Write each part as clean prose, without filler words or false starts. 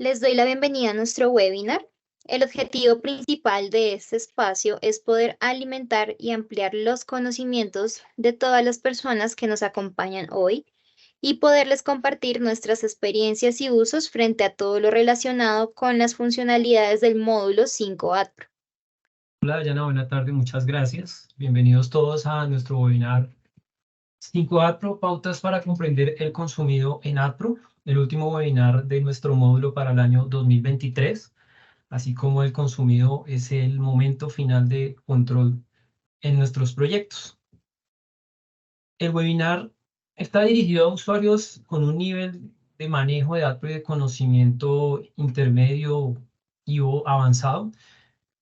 Les doy la bienvenida a nuestro webinar. El objetivo principal de este espacio es poder alimentar y ampliar los conocimientos de todas las personas que nos acompañan hoy y poderles compartir nuestras experiencias y usos frente a todo lo relacionado con las funcionalidades del módulo 5 ATRO. Hola, Dayana, buena tarde, muchas gracias. Bienvenidos todos a nuestro webinar 5 APRO, pautas para comprender el consumido en APRO, el último webinar de nuestro módulo para el año 2023, así como el consumido es el momento final de control en nuestros proyectos. El webinar está dirigido a usuarios con un nivel de manejo de APRO y de conocimiento intermedio y o avanzado,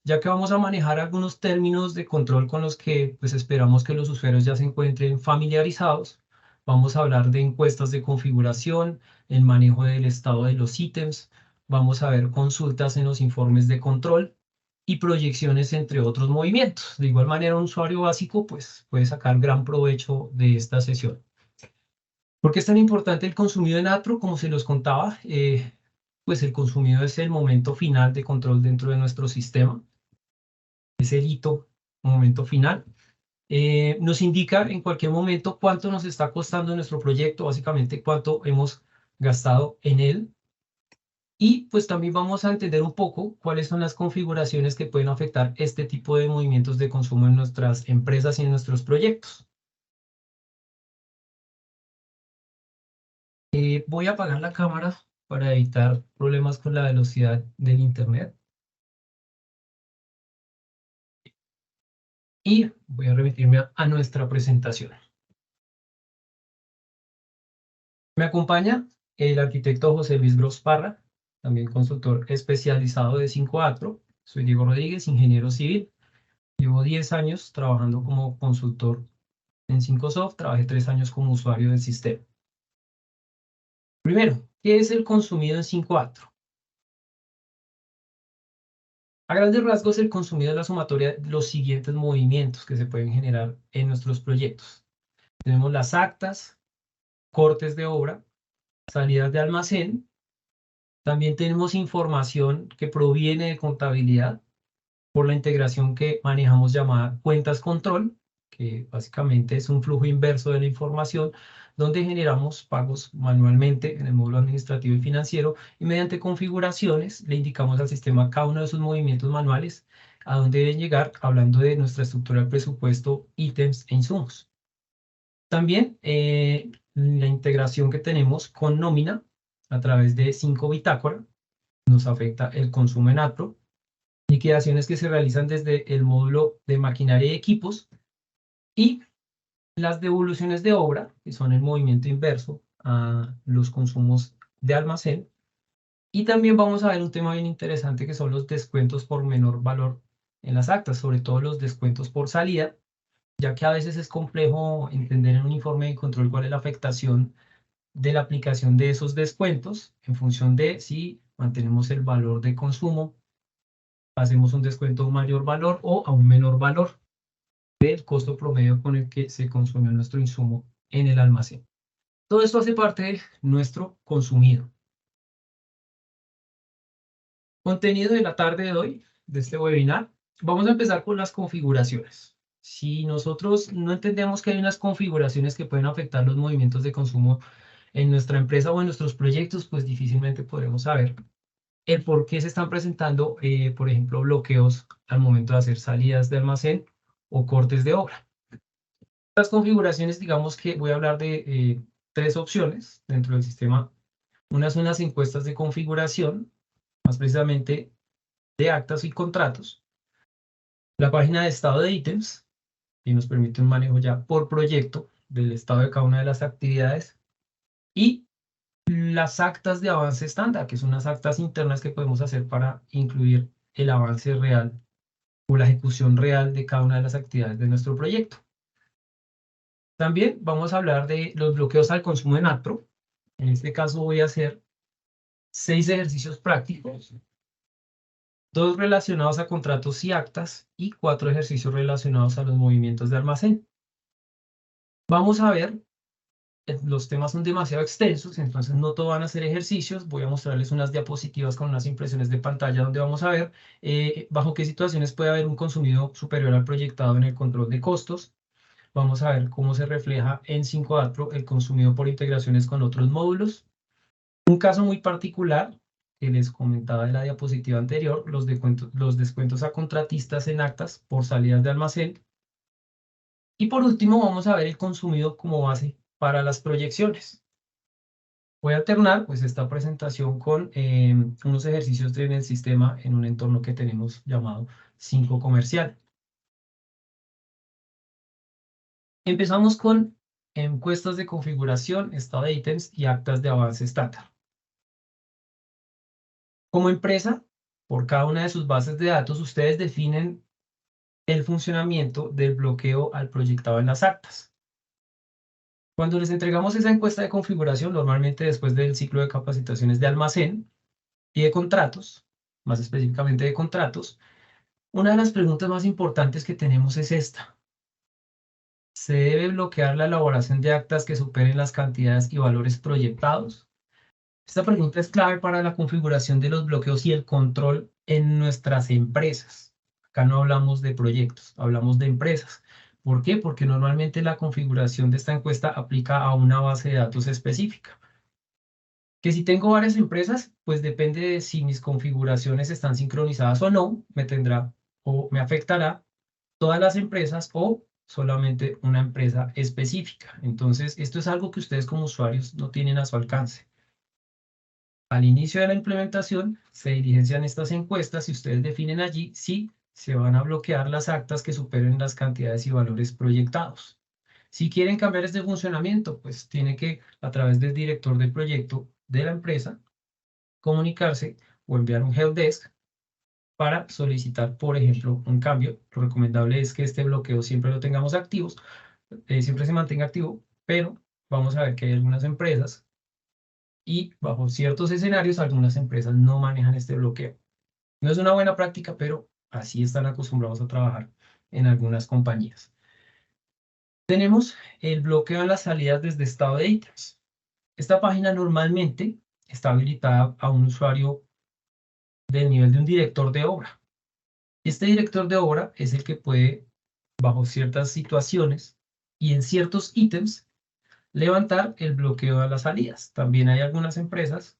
ya que vamos a manejar algunos términos de control con los que pues, esperamos que los usuarios ya se encuentren familiarizados. Vamos a hablar de encuestas de configuración, el manejo del estado de los ítems, vamos a ver consultas en los informes de control y proyecciones entre otros movimientos. De igual manera, un usuario básico pues, puede sacar gran provecho de esta sesión. ¿Por qué es tan importante el consumido en ATRO? Como se los contaba, pues el consumido es el momento final de control dentro de nuestro sistema. Es el hito, momento final. Nos indica en cualquier momento cuánto nos está costando nuestro proyecto, básicamente cuánto hemos gastado en él. Y pues también vamos a entender un poco cuáles son las configuraciones que pueden afectar este tipo de movimientos de consumo en nuestras empresas y en nuestros proyectos. Voy a apagar la cámara para evitar problemas con la velocidad del internet. Y voy a remitirme a nuestra presentación. Me acompaña el arquitecto José Luis Gros Parra, también consultor especializado de 5 ATRO. Soy Diego Rodríguez, ingeniero civil. Llevo 10 años trabajando como consultor en 5Soft. Trabajé 3 años como usuario del sistema. Primero, ¿qué es el consumido en 5 ATRO? A grandes rasgos, el consumido es la sumatoria de los siguientes movimientos que se pueden generar en nuestros proyectos. Tenemos las actas, cortes de obra, salidas de almacén. También tenemos información que proviene de contabilidad por la integración que manejamos llamada cuentas control, que básicamente es un flujo inverso de la información donde generamos pagos manualmente en el módulo administrativo y financiero y mediante configuraciones le indicamos al sistema cada uno de sus movimientos manuales a dónde deben llegar, hablando de nuestra estructura de presupuesto, ítems e insumos. También la integración que tenemos con nómina a través de 5 bitácora nos afecta el consumo en APRO, liquidaciones que se realizan desde el módulo de maquinaria y equipos y las devoluciones de obra, que son el movimiento inverso a los consumos de almacén. Y también vamos a ver un tema bien interesante que son los descuentos por menor valor en las actas, sobre todo los descuentos por salida, ya que a veces es complejo entender en un informe de control cuál es la afectación de la aplicación de esos descuentos en función de si mantenemos el valor de consumo, hacemos un descuento a un mayor valor o a un menor valor del costo promedio con el que se consumió nuestro insumo en el almacén. Todo esto hace parte de nuestro consumido. Contenido de la tarde de hoy, de este webinar. Vamos a empezar con las configuraciones. Si nosotros no entendemos que hay unas configuraciones que pueden afectar los movimientos de consumo en nuestra empresa o en nuestros proyectos, pues difícilmente podremos saber el por qué se están presentando, por ejemplo, bloqueos al momento de hacer salidas de almacén o cortes de obra. Las configuraciones, digamos que voy a hablar de 3 opciones dentro del sistema. Unas son las encuestas de configuración, más precisamente de actas y contratos. La página de estado de ítems, que nos permite un manejo ya por proyecto del estado de cada una de las actividades. Y las actas de avance estándar, que son unas actas internas que podemos hacer para incluir el avance real o la ejecución real de cada una de las actividades de nuestro proyecto. También vamos a hablar de los bloqueos al consumo en ATRO. En este caso voy a hacer 6 ejercicios prácticos, 2 relacionados a contratos y actas y 4 ejercicios relacionados a los movimientos de almacén. Vamos a ver los temas son demasiado extensos, entonces no todo van a ser ejercicios. Voy a mostrarles unas diapositivas con unas impresiones de pantalla donde vamos a ver bajo qué situaciones puede haber un consumido superior al proyectado en el control de costos. Vamos a ver cómo se refleja en 5 el consumido por integraciones con otros módulos. Un caso muy particular que les comentaba en la diapositiva anterior, los descuentos a contratistas en actas por salidas de almacén. Y por último, vamos a ver el consumido como base para las proyecciones. Voy a alternar pues esta presentación con unos ejercicios en el sistema en un entorno que tenemos llamado 5 comercial. Empezamos con encuestas de configuración, estado de ítems y actas de avance estándar. Como empresa, por cada una de sus bases de datos, ustedes definen el funcionamiento del bloqueo al proyectado en las actas. Cuando les entregamos esa encuesta de configuración, normalmente después del ciclo de capacitaciones de almacén y de contratos, más específicamente de contratos, una de las preguntas más importantes que tenemos es esta. ¿Se debe bloquear la elaboración de actas que superen las cantidades y valores proyectados? Esta pregunta es clave para la configuración de los bloqueos y el control en nuestras empresas. Acá no hablamos de proyectos, hablamos de empresas. ¿Por qué? Porque normalmente la configuración de esta encuesta aplica a una base de datos específica. Que si tengo varias empresas, pues depende de si mis configuraciones están sincronizadas o no, me tendrá o me afectará todas las empresas o solamente una empresa específica. Entonces, esto es algo que ustedes como usuarios no tienen a su alcance. Al inicio de la implementación, se diligencian estas encuestas y ustedes definen allí si se van a bloquear las actas que superen las cantidades y valores proyectados. Si quieren cambiar este funcionamiento, pues tiene que, a través del director del proyecto de la empresa, comunicarse o enviar un helpdesk para solicitar, por ejemplo, un cambio. Lo recomendable es que este bloqueo siempre lo tengamos activos, siempre se mantenga activo, pero vamos a ver que hay algunas empresas y bajo ciertos escenarios algunas empresas no manejan este bloqueo. No es una buena práctica, pero así están acostumbrados a trabajar en algunas compañías. Tenemos el bloqueo en las salidas desde estado de ítems. Esta página normalmente está habilitada a un usuario del nivel de un director de obra. Este director de obra es el que puede, bajo ciertas situaciones y en ciertos ítems, levantar el bloqueo a las salidas. También hay algunas empresas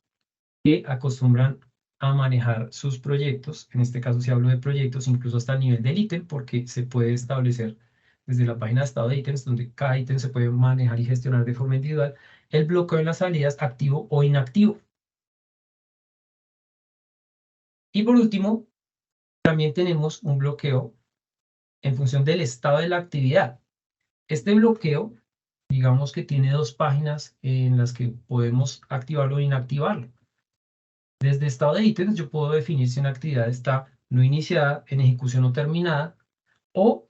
que acostumbran a manejar sus proyectos, en este caso si hablo de proyectos, incluso hasta el nivel del ítem, porque se puede establecer desde la página de estado de ítems, donde cada ítem se puede manejar y gestionar de forma individual, el bloqueo en las salidas activo o inactivo. Y por último, también tenemos un bloqueo en función del estado de la actividad. Este bloqueo, digamos que tiene dos páginas en las que podemos activarlo o inactivarlo. Desde estado de ítems yo puedo definir si una actividad está no iniciada, en ejecución o terminada, o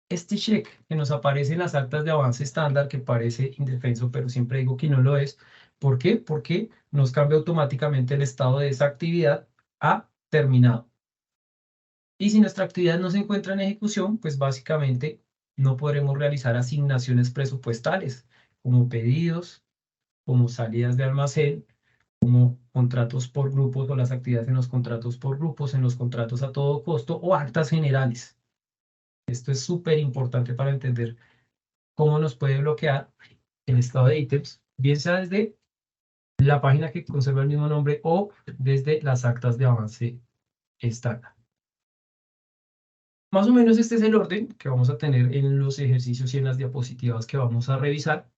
este check que nos aparece en las actas de avance estándar, que parece indefenso, pero siempre digo que no lo es. ¿Por qué? Porque nos cambia automáticamente el estado de esa actividad a terminado. Y si nuestra actividad no se encuentra en ejecución, pues básicamente no podremos realizar asignaciones presupuestales, como pedidos, como salidas de almacén, como contratos por grupos o las actividades en los contratos por grupos, en los contratos a todo costo o actas generales. Esto es súper importante para entender cómo nos puede bloquear el estado de ítems, bien sea desde la página que conserva el mismo nombre o desde las actas de avance estándar. Más o menos este es el orden que vamos a tener en los ejercicios y en las diapositivas que vamos a revisar.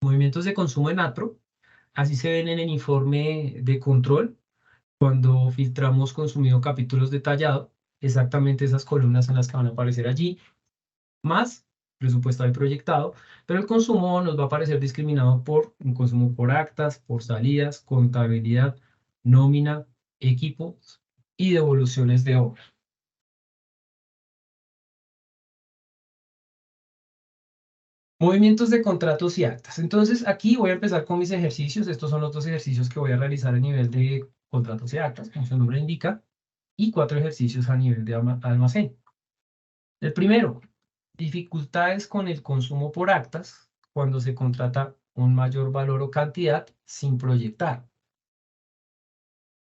Movimientos de consumo en ATRO, así se ven en el informe de control cuando filtramos consumido capítulos detallados, exactamente esas columnas en las que van a aparecer allí, más presupuestado y proyectado, pero el consumo nos va a aparecer discriminado por un consumo por actas, por salidas, contabilidad, nómina, equipos y devoluciones de obra. Movimientos de contratos y actas. Entonces, aquí voy a empezar con mis ejercicios. Estos son los dos ejercicios que voy a realizar a nivel de contratos y actas, como su nombre indica, y 4 ejercicios a nivel de almacén. El primero, dificultades con el consumo por actas. cuando se contrata un mayor valor o cantidad sin proyectar.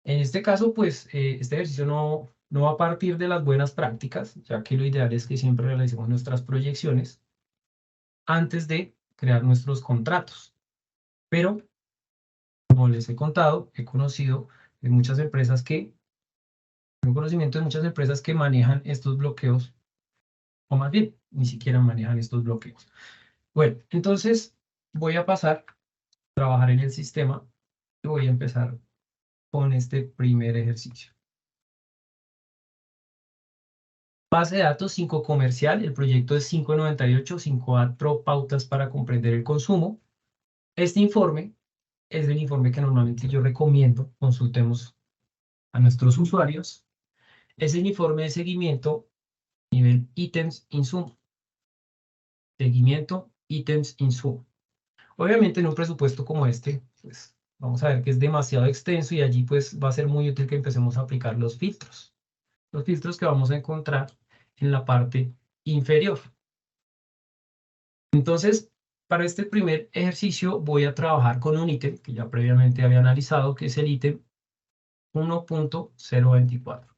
En este caso, pues, este ejercicio no va a partir de las buenas prácticas, ya que lo ideal es que siempre realicemos nuestras proyecciones antes de crear nuestros contratos. Pero, como les he contado, he conocido de muchas empresas que, tengo conocimiento de muchas empresas que manejan estos bloqueos, o más bien, ni siquiera manejan estos bloqueos. Bueno, entonces voy a pasar a trabajar en el sistema y voy a empezar con este primer ejercicio. Base de datos 5 comercial, el proyecto es 598, 5 pautas para comprender el consumo. Este informe es el informe que normalmente yo recomiendo, consultemos a nuestros usuarios. Es el informe de seguimiento nivel ítems insumo. Seguimiento ítems insumo. Obviamente en un presupuesto como este, pues vamos a ver que es demasiado extenso y allí pues va a ser muy útil que empecemos a aplicar los filtros. Los filtros que vamos a encontrar en la parte inferior. Entonces, para este primer ejercicio voy a trabajar con un ítem que ya previamente había analizado, que es el ítem 1.024.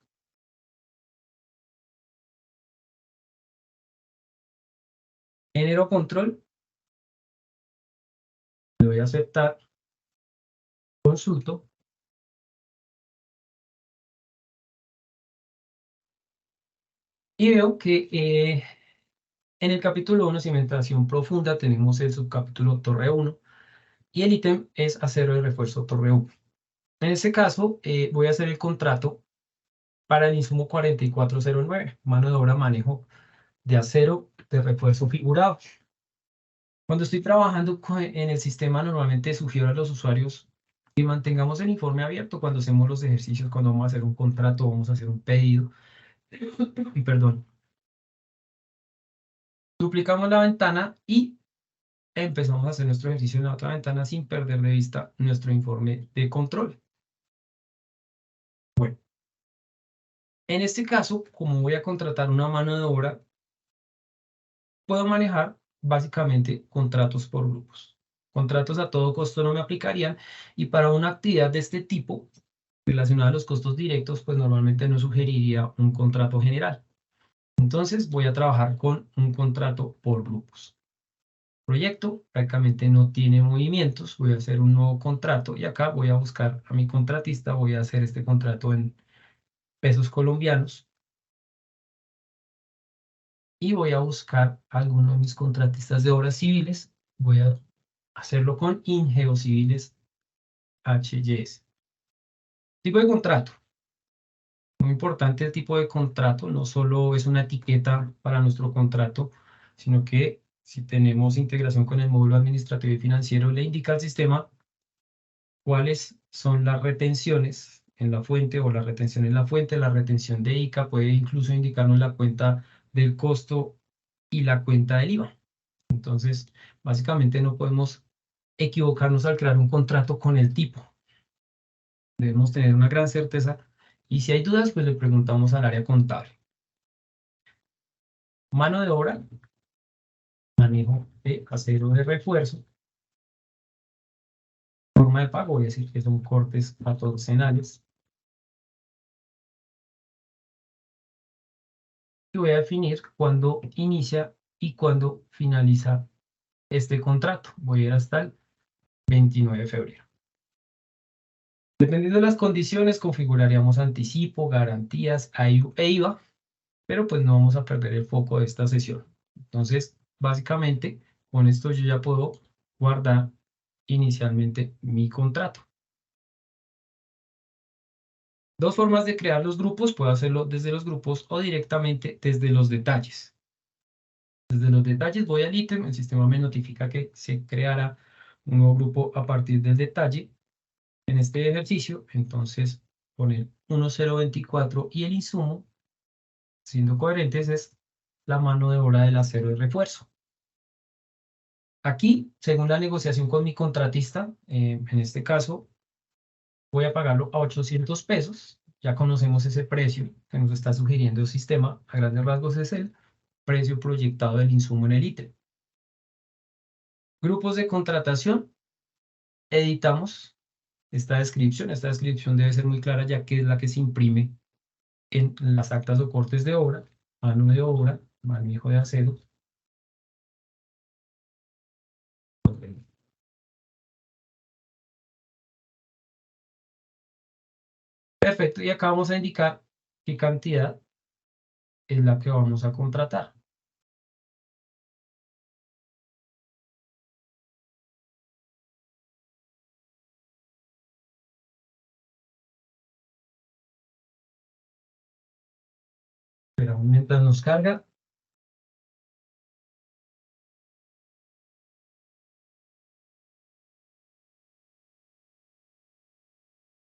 Genero control. Le voy a aceptar. Consulto. Y veo que en el capítulo 1, cimentación profunda, tenemos el subcapítulo torre 1 y el ítem es acero de refuerzo torre 1. En este caso, voy a hacer el contrato para el insumo 4409, mano de obra manejo de acero de refuerzo figurado. Cuando estoy trabajando en el sistema, normalmente sugiero a los usuarios que mantengamos el informe abierto cuando hacemos los ejercicios, cuando vamos a hacer un contrato, vamos a hacer un pedido. Perdón. Duplicamos la ventana y empezamos a hacer nuestro ejercicio en la otra ventana sin perder de vista nuestro informe de control. Bueno, en este caso, como voy a contratar una mano de obra, puedo manejar básicamente contratos por grupos. Contratos a todo costo no me aplicarían y para una actividad de este tipo, relacionada a los costos directos, pues normalmente no sugeriría un contrato general. Entonces voy a trabajar con un contrato por grupos. Proyecto prácticamente no tiene movimientos, voy a hacer un nuevo contrato y acá voy a buscar a mi contratista, voy a hacer este contrato en pesos colombianos y voy a buscar a alguno de mis contratistas de obras civiles, voy a hacerlo con Ingeociviles HYS. Tipo de contrato. Muy importante el tipo de contrato, no solo es una etiqueta para nuestro contrato, sino que si tenemos integración con el módulo administrativo y financiero, le indica al sistema cuáles son las retenciones en la fuente o la retención en la fuente, la retención de ICA, puede incluso indicarnos la cuenta del costo y la cuenta del IVA. Entonces, básicamente no podemos equivocarnos al crear un contrato con el tipo. Debemos tener una gran certeza y si hay dudas, pues le preguntamos al área contable. Mano de obra, manejo de acero de refuerzo. Forma de pago, voy a decir que son cortes patrocinales. Y voy a definir cuándo inicia y cuándo finaliza este contrato. Voy a ir hasta el 29 de febrero. Dependiendo de las condiciones, configuraríamos anticipo, garantías e IVA, pero pues no vamos a perder el foco de esta sesión. Entonces, básicamente, con esto yo ya puedo guardar inicialmente mi contrato. Dos formas de crear los grupos, puedo hacerlo desde los grupos o directamente desde los detalles. Desde los detalles voy al ítem, el sistema me notifica que se creará un nuevo grupo a partir del detalle en este ejercicio, entonces poner 1024 y el insumo, siendo coherentes, es la mano de obra del acero de refuerzo. Aquí, según la negociación con mi contratista, en este caso, voy a pagarlo a 800 pesos. Ya conocemos ese precio que nos está sugiriendo el sistema. A grandes rasgos es el precio proyectado del insumo en el ítem. Grupos de contratación. Editamos esta descripción. Esta descripción debe ser muy clara ya que es la que se imprime en las actas o cortes de obra, mano de obra, manejo de acero. Perfecto, y acá vamos a indicar qué cantidad es la que vamos a contratar. Pero mientras nos carga,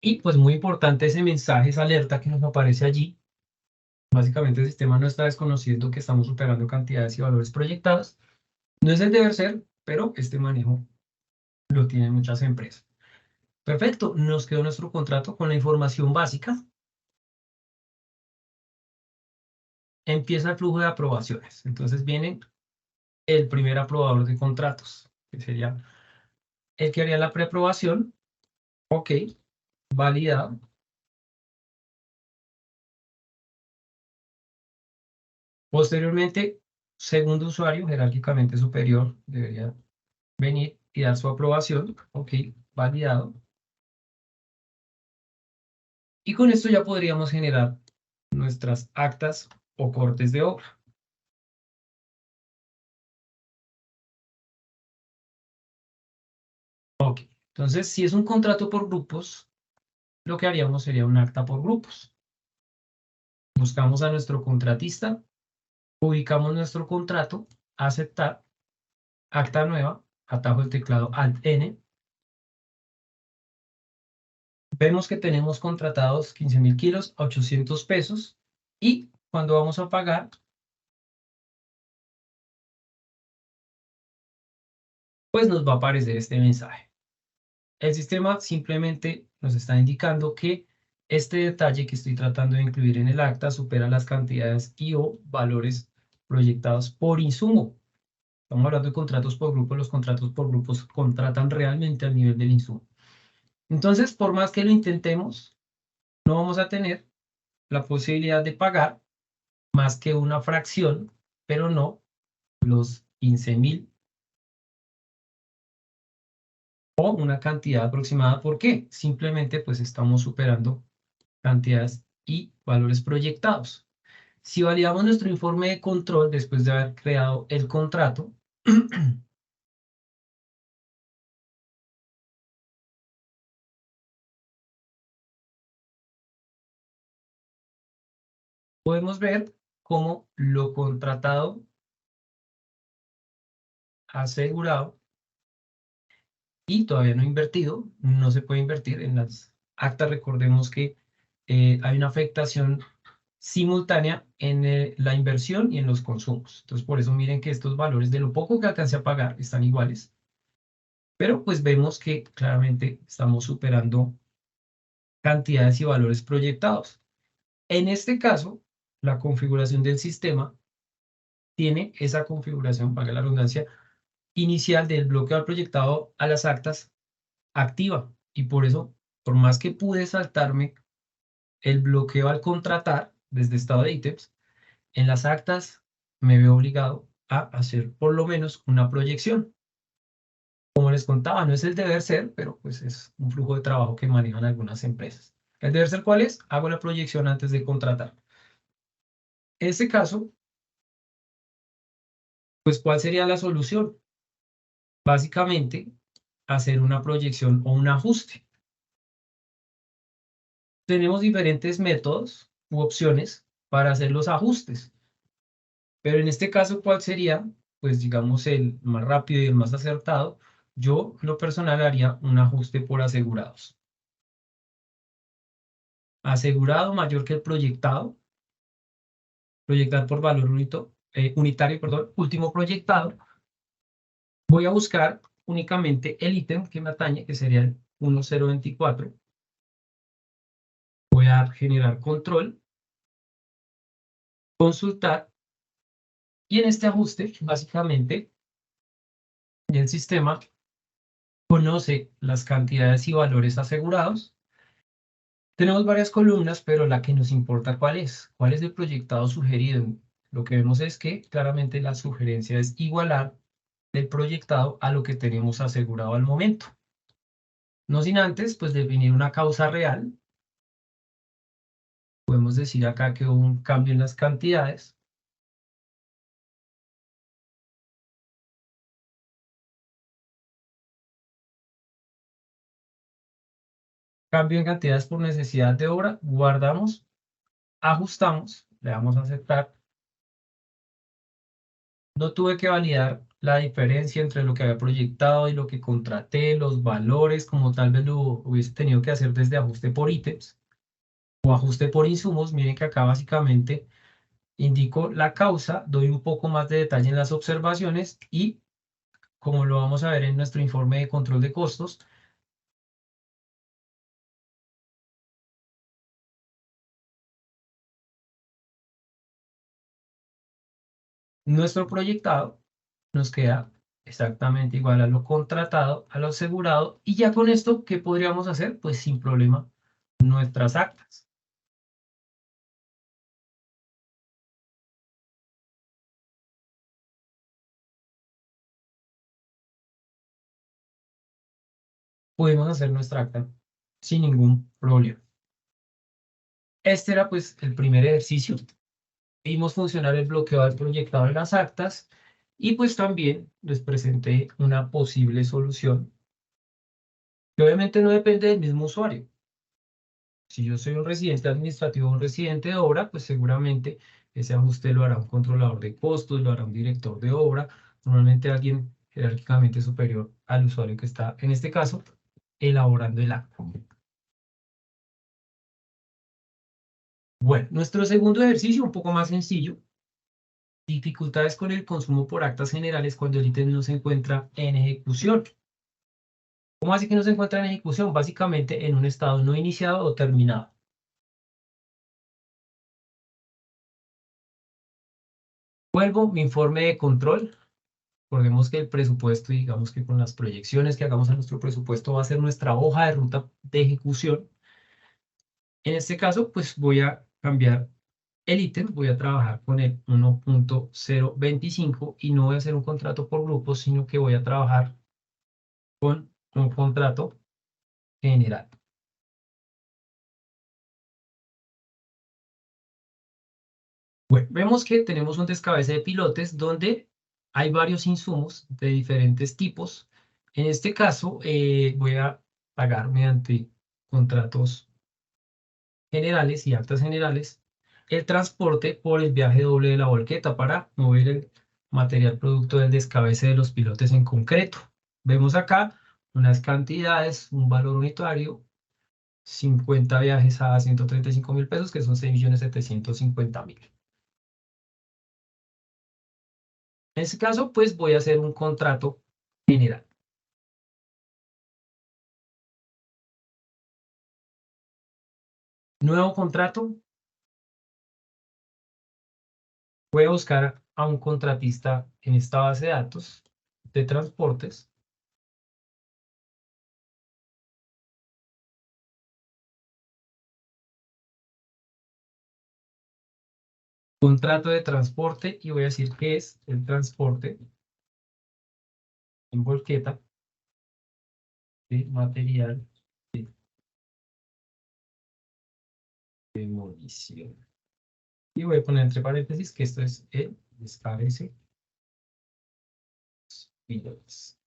y pues muy importante ese mensaje, esa alerta que nos aparece allí. Básicamente el sistema no está desconociendo que estamos superando cantidades y valores proyectados. No es el deber ser, pero este manejo lo tienen muchas empresas. Perfecto, nos quedó nuestro contrato con la información básica. Empieza el flujo de aprobaciones. Entonces viene el primer aprobador de contratos, que sería el que haría la preaprobación. Ok, validado. Posteriormente, segundo usuario, jerárquicamente superior, debería venir y dar su aprobación. Ok, validado. Y con esto ya podríamos generar nuestras actas o cortes de obra. Ok, entonces si es un contrato por grupos, lo que haríamos sería un acta por grupos. Buscamos a nuestro contratista, ubicamos nuestro contrato, aceptar, acta nueva, atajo el teclado Alt-N. Vemos que tenemos contratados 15.000 kilos a 800 pesos y cuando vamos a pagar, pues nos va a aparecer este mensaje. El sistema simplemente nos está indicando que este detalle que estoy tratando de incluir en el acta supera las cantidades y o valores proyectados por insumo. Estamos hablando de contratos por grupo, los contratos por grupos contratan realmente al nivel del insumo. Entonces, por más que lo intentemos, no vamos a tener la posibilidad de pagar más que una fracción, pero no los 15.000 o una cantidad aproximada. ¿Por qué? Simplemente pues estamos superando cantidades y valores proyectados. Si validamos nuestro informe de control después de haber creado el contrato, podemos ver cómo lo contratado, asegurado y todavía no invertido, no se puede invertir en las actas. Recordemos que hay una afectación simultánea en la inversión y en los consumos. Entonces, por eso miren que estos valores de lo poco que alcance a pagar están iguales. Pero pues vemos que claramente estamos superando cantidades y valores proyectados. En este caso, la configuración del sistema tiene esa configuración, valga la redundancia, inicial del bloqueo al proyectado a las actas activa. Y por eso, por más que pude saltarme el bloqueo al contratar desde estado de ítems, en las actas me veo obligado a hacer por lo menos una proyección. Como les contaba, no es el deber ser, pero pues es un flujo de trabajo que manejan algunas empresas. ¿El deber ser cuál es? Hago la proyección antes de contratar. En este caso, pues ¿cuál sería la solución? Básicamente, hacer una proyección o un ajuste. Tenemos diferentes métodos u opciones para hacer los ajustes. Pero en este caso, ¿cuál sería? Pues digamos el más rápido y el más acertado. Yo, en lo personal, haría un ajuste por asegurados. Asegurado mayor que el proyectado. Proyectar por valor unitario, perdón, último proyectado. Voy a buscar únicamente el ítem que me atañe, que sería el 1024. Voy a generar control, consultar, y en este ajuste, básicamente, Y el sistema conoce las cantidades y valores asegurados. Tenemos varias columnas, pero la que nos importa, ¿cuál es? ¿Cuál es el proyectado sugerido? Lo que vemos es que claramente la sugerencia es igualar el proyectado a lo que tenemos asegurado al momento. No sin antes, pues, definir una causa real. Podemos decir acá que hubo un cambio en las cantidades. Cambio en cantidades por necesidad de obra. Guardamos, ajustamos, le damos a aceptar. No tuve que validar la diferencia entre lo que había proyectado y lo que contraté, los valores, como tal vez lo hubiese tenido que hacer desde ajuste por ítems o ajuste por insumos. Miren que acá básicamente indico la causa, doy un poco más de detalle en las observaciones y, como lo vamos a ver en nuestro informe de control de costos, nuestro proyectado nos queda exactamente igual a lo contratado, a lo asegurado, y ya con esto, ¿qué podríamos hacer? Pues sin problema, nuestras actas. Podemos hacer nuestra acta sin ningún problema. Este era pues el primer ejercicio. Vimos funcionar el bloqueo del proyectado en las actas y pues también les presenté una posible solución que obviamente no depende del mismo usuario. Si yo soy un residente administrativo o un residente de obra, pues seguramente ese ajuste lo hará un controlador de costos, lo hará un director de obra, normalmente alguien jerárquicamente superior al usuario que está, en este caso, elaborando el acta. Bueno, nuestro segundo ejercicio, un poco más sencillo. Dificultades con el consumo por actas generales cuando el ítem no se encuentra en ejecución. ¿Cómo así que no se encuentra en ejecución? Básicamente en un estado no iniciado o terminado. Vuelvo mi informe de control. Recordemos que el presupuesto, digamos que con las proyecciones que hagamos a nuestro presupuesto va a ser nuestra hoja de ruta de ejecución. En este caso, pues voy a cambiar el ítem, voy a trabajar con el 1.025 y no voy a hacer un contrato por grupos, sino que voy a trabajar con un contrato general. Bueno, vemos que tenemos un descabece de pilotes donde hay varios insumos de diferentes tipos. En este caso, voy a pagar mediante contratos generales y actas generales el transporte por el viaje doble de la volqueta para mover el material producto del descabece de los pilotes en concreto. Vemos acá unas cantidades, un valor unitario, 50 viajes a 135.000 pesos, que son 6.750.000. En este caso, pues voy a hacer un contrato general. Nuevo contrato. Voy a buscar a un contratista en esta base de datos de transportes. Contrato de transporte y voy a decir que es el transporte en volqueta de material de demolición. Y voy a poner entre paréntesis que esto es el descabece pilotes.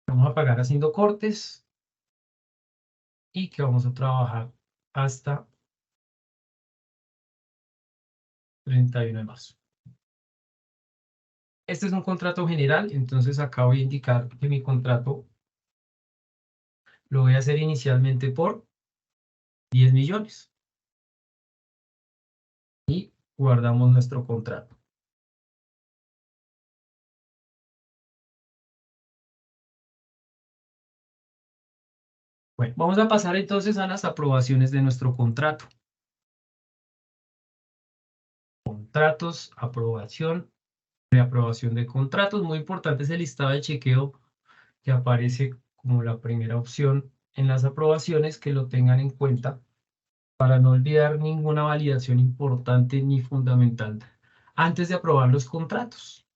Vamos a pagar haciendo cortes y que vamos a trabajar hasta 31 de marzo. Este es un contrato general, entonces acá voy a indicar que mi contrato lo voy a hacer inicialmente por 10 millones. Y guardamos nuestro contrato. Bueno, vamos a pasar entonces a las aprobaciones de nuestro contrato. Contratos, aprobación. Reaprobación de contratos. Muy importante ese listado de chequeo que aparece como la primera opción en las aprobaciones, que lo tengan en cuenta para no olvidar ninguna validación importante ni fundamental antes de aprobar los contratos.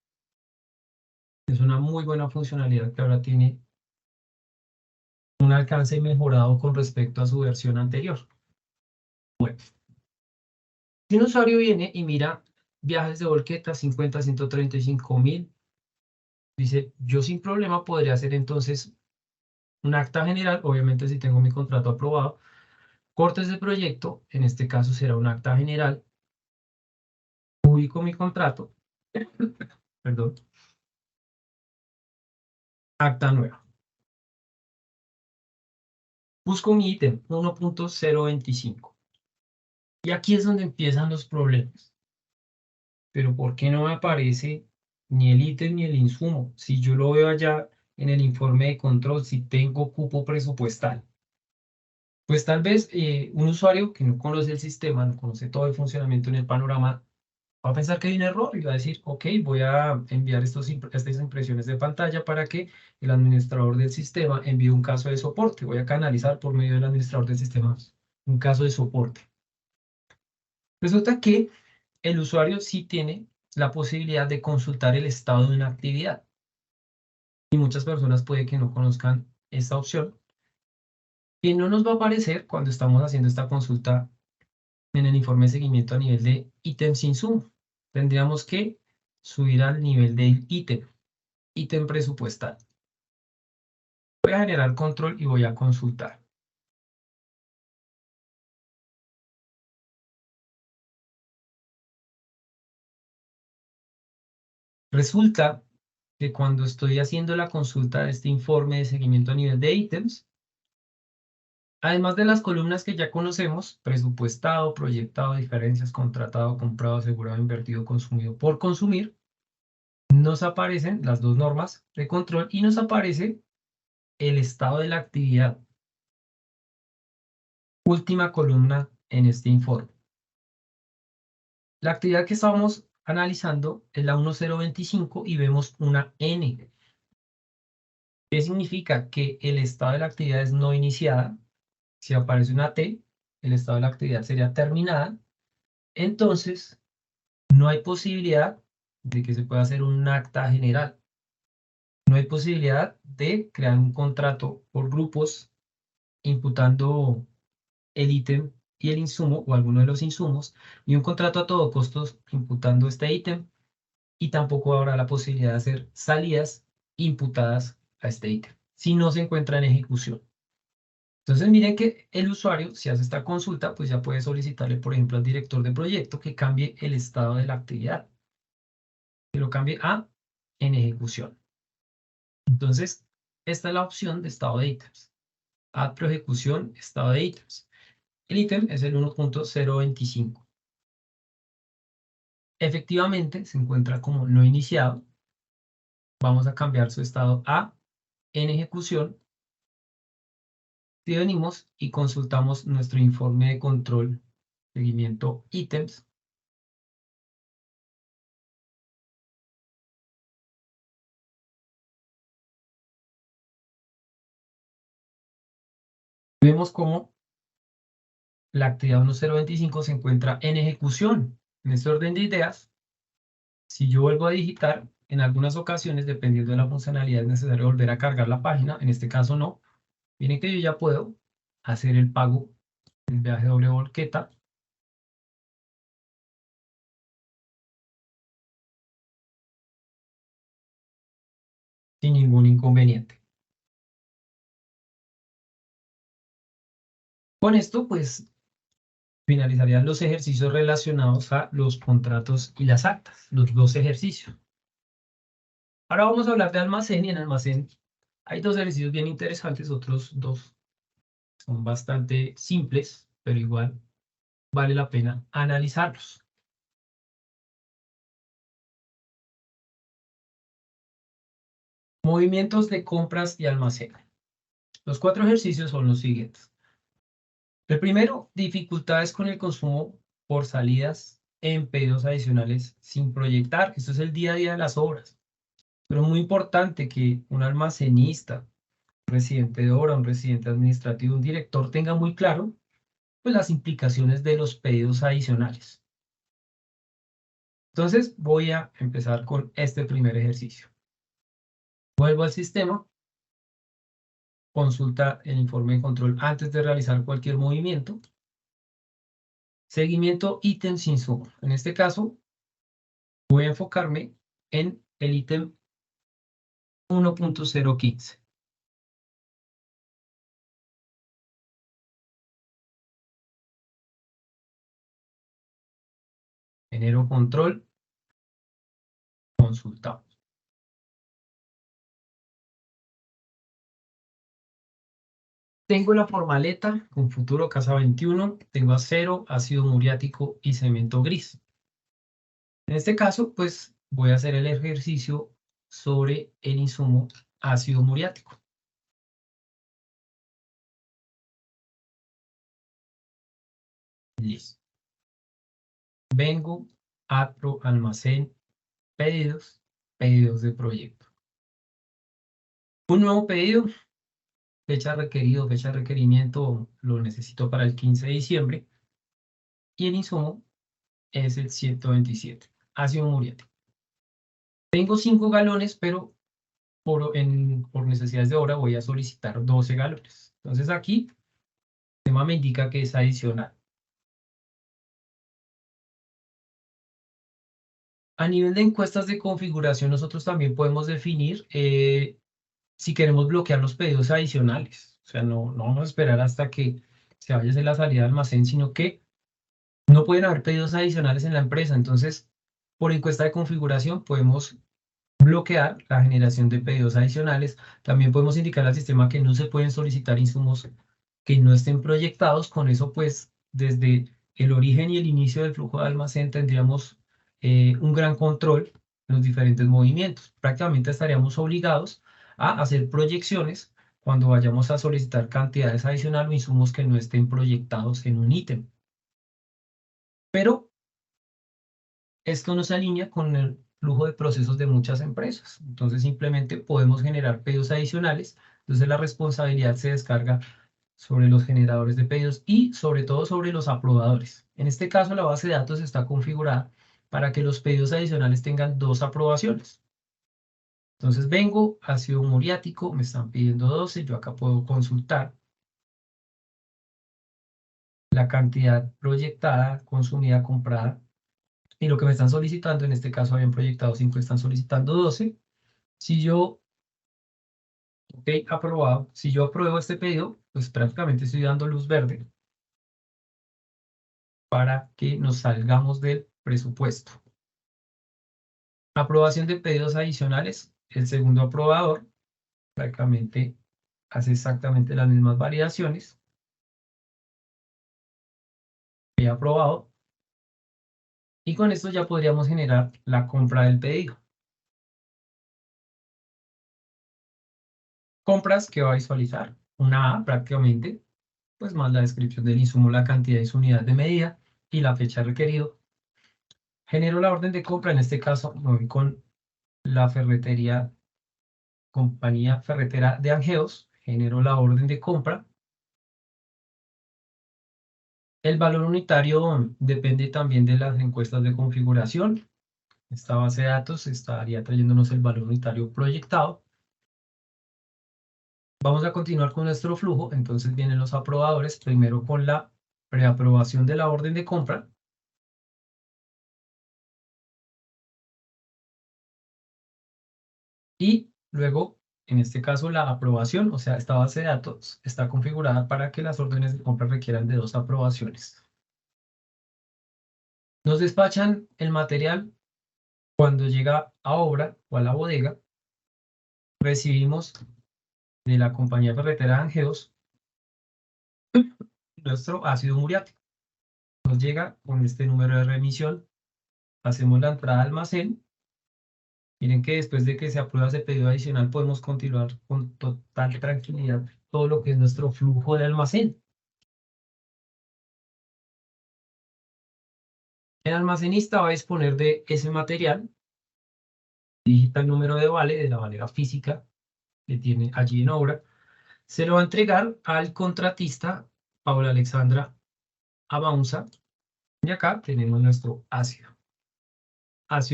Es una muy buena funcionalidad que ahora tiene un alcance mejorado con respecto a su versión anterior. Bueno, si un usuario viene y mira viajes de Volqueta, 50, 135.000, dice, yo sin problema podría hacer entonces un acta general, obviamente si tengo mi contrato aprobado, cortes de proyecto, en este caso será un acta general, ubico mi contrato, perdón, acta nueva. Busco mi ítem 1.025. Y aquí es donde empiezan los problemas. Pero ¿por qué no me aparece ni el ítem ni el insumo? Si yo lo veo allá en el informe de control, si tengo cupo presupuestal. Pues tal vez un usuario que no conoce el sistema, no conoce todo el funcionamiento en el panorama, va a pensar que hay un error y va a decir, ok, voy a enviar estas impresiones de pantalla para que el administrador del sistema envíe un caso de soporte. Voy a canalizar por medio del administrador del sistema un caso de soporte. Resulta que el usuario sí tiene la posibilidad de consultar el estado de una actividad. Y muchas personas puede que no conozcan esta opción, que no nos va a aparecer cuando estamos haciendo esta consulta en el informe de seguimiento a nivel de ítem sin zoom. Tendríamos que subir al nivel del ítem presupuestal. Voy a generar control y voy a consultar. Resulta que cuando estoy haciendo la consulta de este informe de seguimiento a nivel de ítems, además de las columnas que ya conocemos, presupuestado, proyectado, diferencias, contratado, comprado, asegurado, invertido, consumido, por consumir, nos aparecen las dos normas de control y nos aparece el estado de la actividad. Última columna en este informe. La actividad que estamos analizando es la 1025 y vemos una N. ¿Qué significa? Que el estado de la actividad es no iniciada. Si aparece una T, el estado de la actividad sería terminada. Entonces, no hay posibilidad de que se pueda hacer un acta general. No hay posibilidad de crear un contrato por grupos imputando el ítem y el insumo o alguno de los insumos, y un contrato a todo costos imputando este ítem, y tampoco habrá la posibilidad de hacer salidas imputadas a este ítem, si no se encuentra en ejecución. Entonces miren que el usuario, si hace esta consulta, pues ya puede solicitarle, por ejemplo, al director de proyecto que cambie el estado de la actividad, que lo cambie a en ejecución. Entonces, esta es la opción de estado de ítems. Add proejecución, estado de ítems. El ítem es el 1.025. Efectivamente, se encuentra como no iniciado. Vamos a cambiar su estado a en ejecución. Si venimos y consultamos nuestro informe de control, seguimiento ítems, vemos cómo la actividad 1025 se encuentra en ejecución. En este orden de ideas, si yo vuelvo a digitar, en algunas ocasiones, dependiendo de la funcionalidad, es necesario volver a cargar la página. En este caso no. Miren que yo ya puedo hacer el pago del viaje doble volqueta. Sin ningún inconveniente. Con esto, pues, finalizarían los ejercicios relacionados a los contratos y las actas, los dos ejercicios. Ahora vamos a hablar de almacén, y en almacén hay dos ejercicios bien interesantes, otros dos son bastante simples, pero igual vale la pena analizarlos. Movimientos de compras y almacén. Los 4 ejercicios son los siguientes. El primero, dificultades con el consumo por salidas en pedidos adicionales sin proyectar. Esto es el día a día de las obras. Pero es muy importante que un almacenista, un residente de obra, un residente administrativo, un director tenga muy claro pues, las implicaciones de los pedidos adicionales. Entonces voy a empezar con este primer ejercicio. Vuelvo al sistema, consulta el informe de control antes de realizar cualquier movimiento. Seguimiento ítems insumo. En este caso, voy a enfocarme en el ítem 1.015. Genero control, consultamos. Tengo la formaleta con futuro casa 21, tengo acero, ácido muriático y cemento gris. En este caso, pues voy a hacer el ejercicio sobre el insumo ácido muriático. Listo. Vengo, abro almacén, pedidos, pedidos de proyecto. Un nuevo pedido, fecha requerido, fecha de requerimiento, lo necesito para el 15 de diciembre. Y el insumo es el 127, ácido muriático. Tengo 5 galones, pero por necesidades de obra voy a solicitar 12 galones. Entonces aquí el sistema me indica que es adicional. A nivel de encuestas de configuración, nosotros también podemos definir si queremos bloquear los pedidos adicionales. O sea, no vamos a esperar hasta que se vaya a hacer la salida de almacén, sino que no pueden haber pedidos adicionales en la empresa. Entonces, por encuesta de configuración podemos bloquear la generación de pedidos adicionales. También podemos indicar al sistema que no se pueden solicitar insumos que no estén proyectados. Con eso, pues, desde el origen y el inicio del flujo de almacén tendríamos un gran control en los diferentes movimientos. Prácticamente estaríamos obligados a hacer proyecciones cuando vayamos a solicitar cantidades adicionales o insumos que no estén proyectados en un ítem. Pero esto no se alinea con el flujo de procesos de muchas empresas. Entonces simplemente podemos generar pedidos adicionales. Entonces la responsabilidad se descarga sobre los generadores de pedidos y sobre todo sobre los aprobadores. En este caso la base de datos está configurada para que los pedidos adicionales tengan 2 aprobaciones. Entonces vengo, ácido muriático, me están pidiendo 12, yo acá puedo consultar la cantidad proyectada, consumida, comprada, y lo que me están solicitando, en este caso habían proyectado 5, están solicitando 12. Si yo, ok, aprobado, si yo apruebo este pedido, pues prácticamente estoy dando luz verde para que nos salgamos del presupuesto. Aprobación de pedidos adicionales, el segundo aprobador prácticamente hace exactamente las mismas validaciones. He aprobado. Y con esto ya podríamos generar la compra del pedido. Compras que va a visualizar una A prácticamente, pues más la descripción del insumo, la cantidad de unidades de medida y la fecha requerido. Genero la orden de compra, en este caso me voy con la ferretería, compañía ferretera de Angeos, genero la orden de compra. El valor unitario depende también de las encuestas de configuración. Esta base de datos estaría trayéndonos el valor unitario proyectado. Vamos a continuar con nuestro flujo, entonces vienen los aprobadores, primero con la preaprobación de la orden de compra. Y luego, en este caso, la aprobación, o sea, esta base de datos está configurada para que las órdenes de compra requieran de 2 aprobaciones. Nos despachan el material cuando llega a obra o a la bodega. Recibimos de la compañía ferretera Angeos nuestro ácido muriático. Nos llega con este número de remisión, hacemos la entrada al almacén. Miren que después de que se aprueba ese pedido adicional podemos continuar con total tranquilidad todo lo que es nuestro flujo de almacén. El almacenista va a disponer de ese material, digita el número de vale de la valera física que tiene allí en obra, se lo va a entregar al contratista Paula Alexandra Abaunza, y acá tenemos nuestro ácido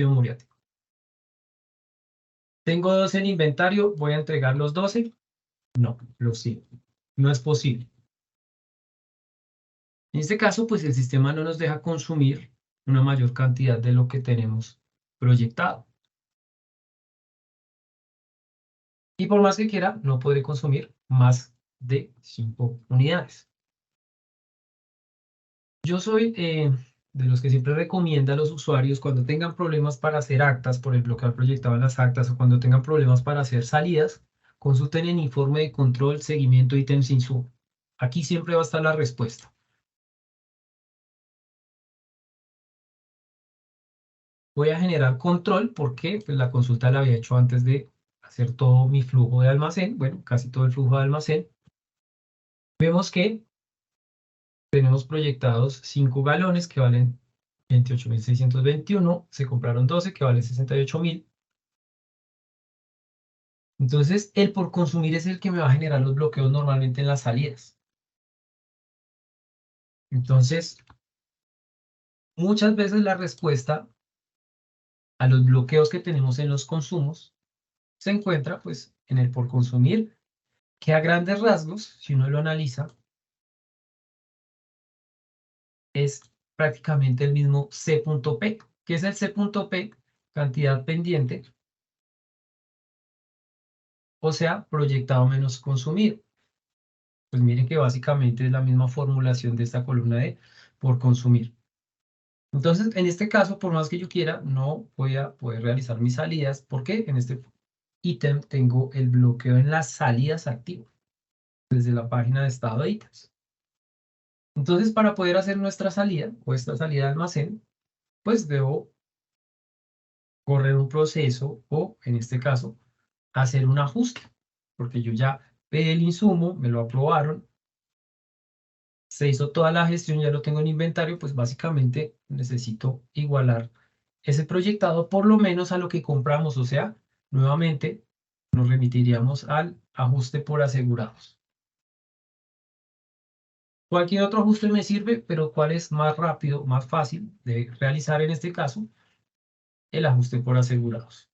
muriático. Tengo 12 en inventario, ¿voy a entregar los 12? No, los 100. No es posible. En este caso, pues el sistema no nos deja consumir una mayor cantidad de lo que tenemos proyectado. Y por más que quiera, no podré consumir más de 5 unidades. Yo soy de los que siempre recomienda a los usuarios cuando tengan problemas para hacer actas, por el bloqueo proyectado en las actas, o cuando tengan problemas para hacer salidas, consulten el informe de control, seguimiento, ítems insumo. Aquí siempre va a estar la respuesta. Voy a generar control porque pues, la consulta la había hecho antes de hacer todo mi flujo de almacén, bueno, casi todo el flujo de almacén. Vemos que tenemos proyectados 5 galones que valen 28.621, se compraron 12 que valen 68.000. Entonces, el por consumir es el que me va a generar los bloqueos normalmente en las salidas. Entonces, muchas veces la respuesta a los bloqueos que tenemos en los consumos se encuentra pues en el por consumir, que a grandes rasgos, si uno lo analiza, es prácticamente el mismo C.P. ¿Qué es el C.P? Cantidad pendiente, o sea, proyectado menos consumido. Pues miren que básicamente es la misma formulación de esta columna de por consumir. Entonces, en este caso, por más que yo quiera, no voy a poder realizar mis salidas porque en este ítem tengo el bloqueo en las salidas activo desde la página de estado de ítems. Entonces, para poder hacer nuestra salida o esta salida de almacén, pues debo correr un proceso o, en este caso, hacer un ajuste, porque yo ya pedí el insumo, me lo aprobaron, se hizo toda la gestión, ya lo tengo en inventario, pues básicamente necesito igualar ese proyectado por lo menos a lo que compramos, o sea, nuevamente nos remitiríamos al ajuste por asegurados. Cualquier otro ajuste me sirve, pero ¿cuál es más rápido, más fácil de realizar en este caso? El ajuste por asegurados.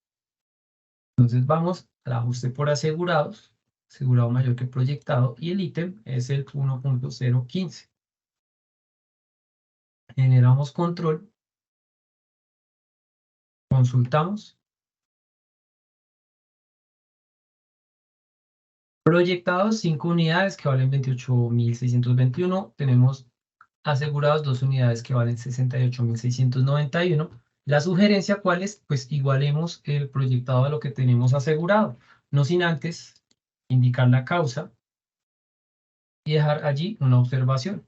Entonces vamos al ajuste por asegurados, asegurado mayor que proyectado, y el ítem es el 1.015. Generamos control, consultamos. Proyectados 5 unidades que valen 28.621. Tenemos asegurados 2 unidades que valen 68.691. La sugerencia, ¿cuál es? Pues igualemos el proyectado a lo que tenemos asegurado, no sin antes indicar la causa y dejar allí una observación.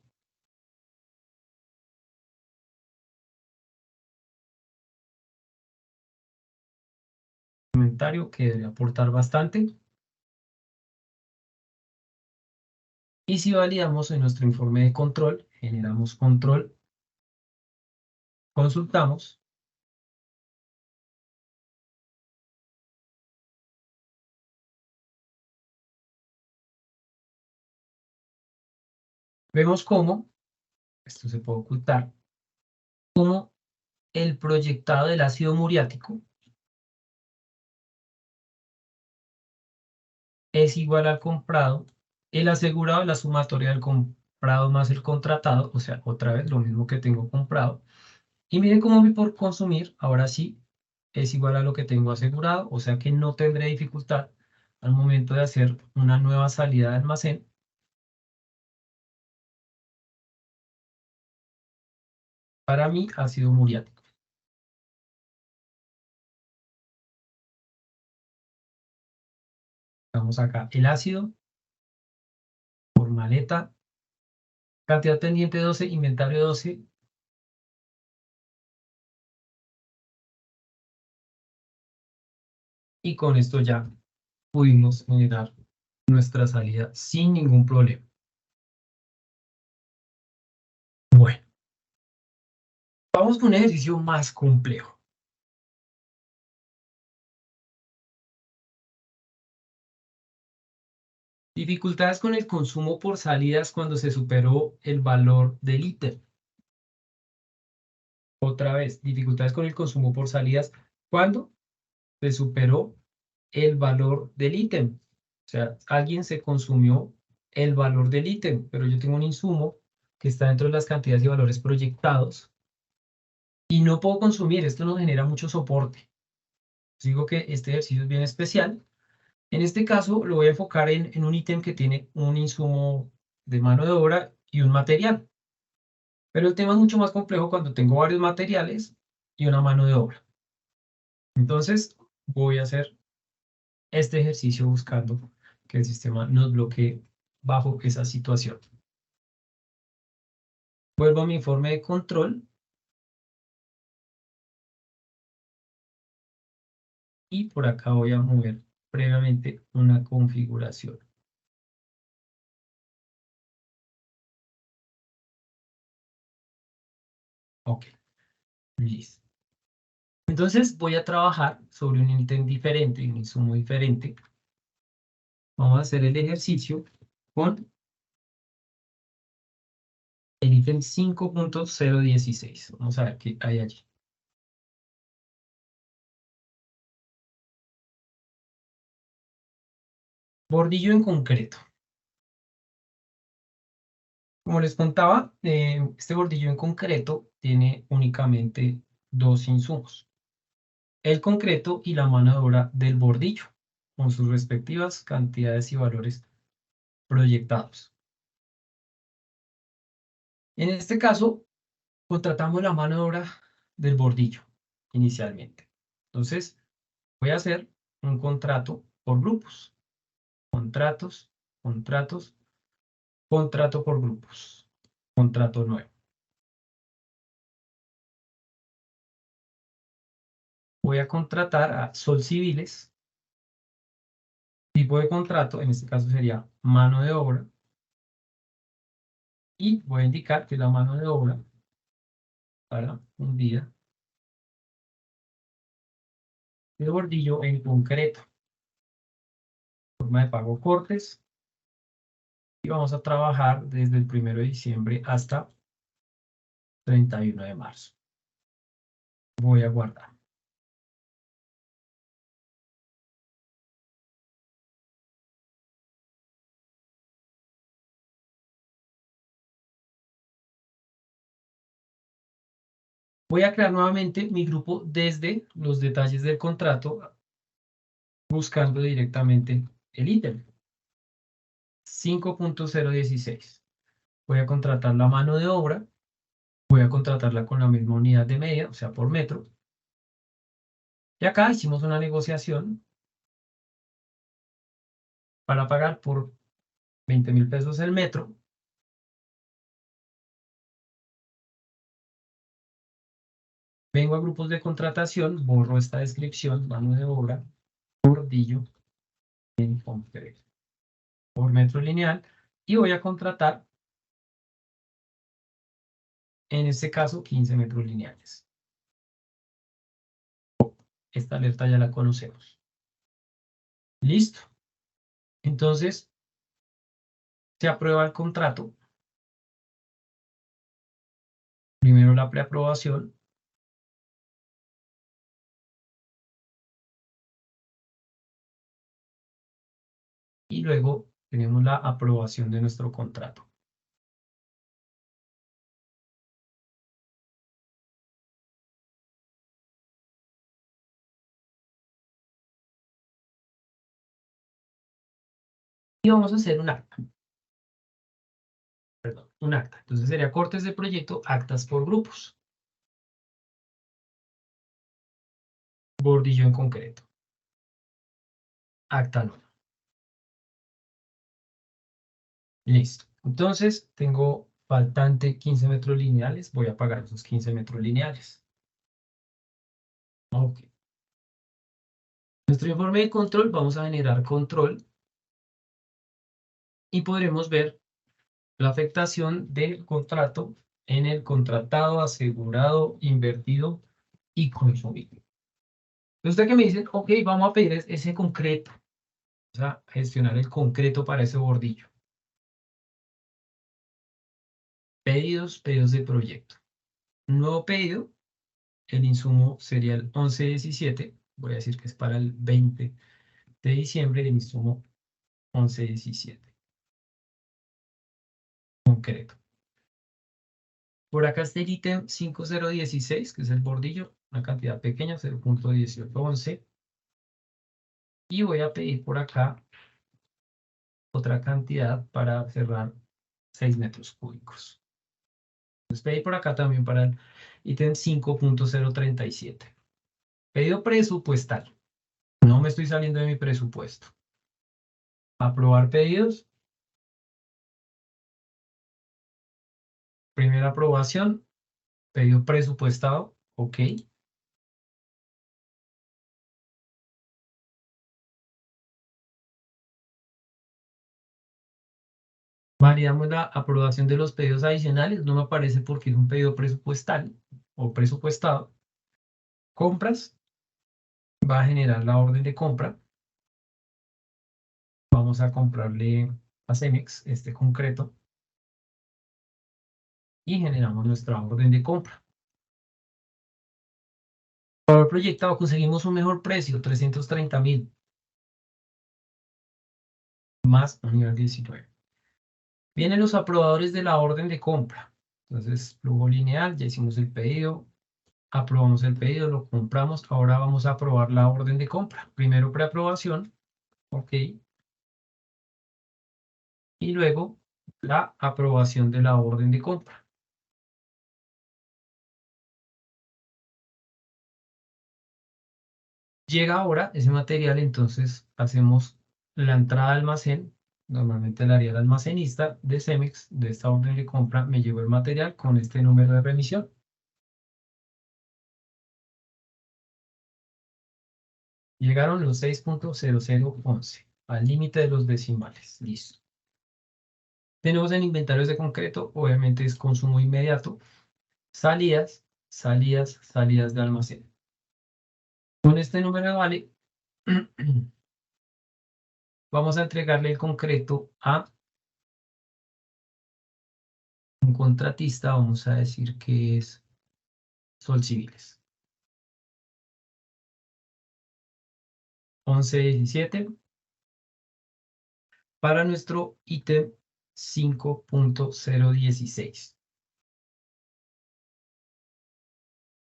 Comentario que debe aportar bastante. Y si validamos en nuestro informe de control, generamos control, consultamos. Vemos cómo, esto se puede ocultar, cómo el proyectado del ácido muriático es igual al comprado, el asegurado es la sumatoria del comprado más el contratado, o sea, otra vez lo mismo que tengo comprado. Y miren cómo mi por consumir, ahora sí, es igual a lo que tengo asegurado, o sea que no tendré dificultad al momento de hacer una nueva salida de almacén. Para mí ácido muriático. Vamos acá, el ácido por maleta, cantidad pendiente 12, inventario 12. Y con esto ya pudimos generar nuestra salida sin ningún problema. Bueno, Vamos con un ejercicio más complejo. Dificultades con el consumo por salidas cuando se superó el valor del ítem. Otra vez, dificultades con el consumo por salidas cuando se superó el valor del ítem. O sea, alguien se consumió el valor del ítem, pero yo tengo un insumo que está dentro de las cantidades y valores proyectados y no puedo consumir. Esto nos genera mucho soporte. Digo que este ejercicio es bien especial. En este caso lo voy a enfocar en un ítem que tiene un insumo de mano de obra y un material. Pero el tema es mucho más complejo cuando tengo varios materiales y una mano de obra. Entonces voy a hacer este ejercicio buscando que el sistema nos bloquee bajo esa situación. Vuelvo a mi informe de control y por acá voy a mover previamente una configuración. Ok, listo. Entonces voy a trabajar sobre un ítem diferente, un insumo diferente. Vamos a hacer el ejercicio con el ítem 5.016. Vamos a ver qué hay allí. Bordillo en concreto. Como les contaba, este bordillo en concreto tiene únicamente dos insumos. El concreto y la mano de obra del bordillo, con sus respectivas cantidades y valores proyectados. En este caso, contratamos la mano de obra del bordillo inicialmente. Entonces, voy a hacer un contrato por grupos. Contratos, contratos, contrato por grupos. Contrato nuevo. Voy a contratar a Sol Civiles. Tipo de contrato, en este caso sería mano de obra. Y voy a indicar que la mano de obra para un día de bordillo en concreto. Forma de pago cortes. Y vamos a trabajar desde el 1 de diciembre hasta 31 de marzo. Voy a guardar. Voy a crear nuevamente mi grupo desde los detalles del contrato, buscando directamente el ítem. 5.016. Voy a contratar la mano de obra. Voy a contratarla con la misma unidad de medida, o sea, por metro. Y acá hicimos una negociación para pagar por 20.000 pesos el metro. Vengo a grupos de contratación, borro esta descripción, mano de obra, bordillo en concreto, por metro lineal, y voy a contratar, en este caso, 15 metros lineales. Esta alerta ya la conocemos. Listo. Entonces, se aprueba el contrato. Primero la preaprobación. Y luego tenemos la aprobación de nuestro contrato. Y vamos a hacer un acta. Perdón, un acta. Entonces sería cortes de proyecto, actas por grupos. Bordillo en concreto. Acta no. Listo. Entonces tengo faltante 15 metros lineales. Voy a pagar esos 15 metros lineales. Ok. Nuestro informe de control, vamos a generar control. Y podremos ver la afectación del contrato en el contratado, asegurado, invertido y consumido. Usted que me dice, ok, vamos a pedir ese concreto. O sea, gestionar el concreto para ese bordillo. Pedidos de proyecto. Un nuevo pedido, el insumo sería el 11-17. Voy a decir que es para el 20 de diciembre, el insumo 11-17. Concreto. Por acá está el ítem 5016, que es el bordillo, una cantidad pequeña, 0.1811. Y voy a pedir por acá otra cantidad para cerrar 6 metros cúbicos. Entonces pedí por acá también para el ítem 5.037. Pedido presupuestal. No me estoy saliendo de mi presupuesto. Aprobar pedidos. Primera aprobación. Pedido presupuestado. Ok. Validamos la aprobación de los pedidos adicionales. No me aparece porque es un pedido presupuestal o presupuestado. Compras. Va a generar la orden de compra. Vamos a comprarle a Cemex este concreto. Y generamos nuestra orden de compra. Para el proyectado conseguimos un mejor precio, 330.000. Más un nivel 19. Vienen los aprobadores de la orden de compra. Entonces, flujo lineal, ya hicimos el pedido, aprobamos el pedido, lo compramos. Ahora vamos a aprobar la orden de compra. Primero preaprobación, ok. Y luego la aprobación de la orden de compra. Llega ahora ese material, entonces hacemos la entrada al almacén. Normalmente la haría el almacenista de Cemex, de esta orden de compra, me llegó el material con este número de remisión. Llegaron los 6.0011 al límite de los decimales. Listo. Tenemos en inventarios de concreto, obviamente es consumo inmediato. Salidas, salidas, salidas de almacén. Con este número de vale, vamos a entregarle el concreto a un contratista, vamos a decir que es Sol Civiles. 11-17. Para nuestro ítem 5.016.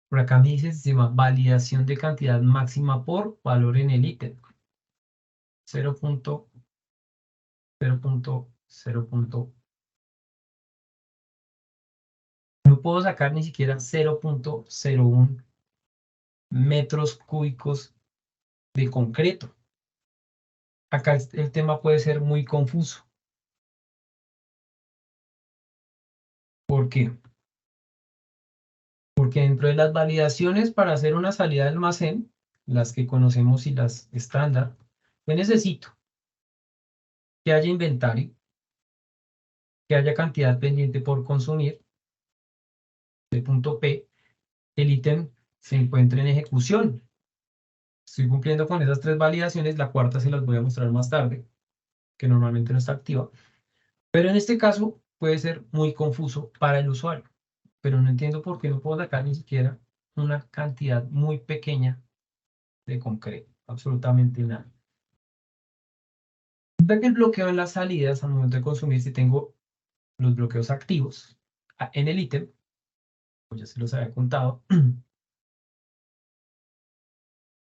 Por acá me dice sistema validación de cantidad máxima por valor en el ítem. 0.0. No puedo sacar ni siquiera 0.01 metros cúbicos de concreto. Acá el tema puede ser muy confuso. ¿Por qué? Porque dentro de las validaciones para hacer una salida de almacén, las que conocemos y las estándar, yo necesito que haya inventario, que haya cantidad pendiente por consumir, de punto P, el ítem se encuentre en ejecución. Estoy cumpliendo con esas 3 validaciones, la cuarta se las voy a mostrar más tarde, que normalmente no está activa. Pero en este caso puede ser muy confuso para el usuario, pero no entiendo por qué no puedo sacar ni siquiera una cantidad muy pequeña de concreto, absolutamente nada. Resulta que el bloqueo en las salidas al momento de consumir, si tengo los bloqueos activos en el ítem, pues ya se los había contado,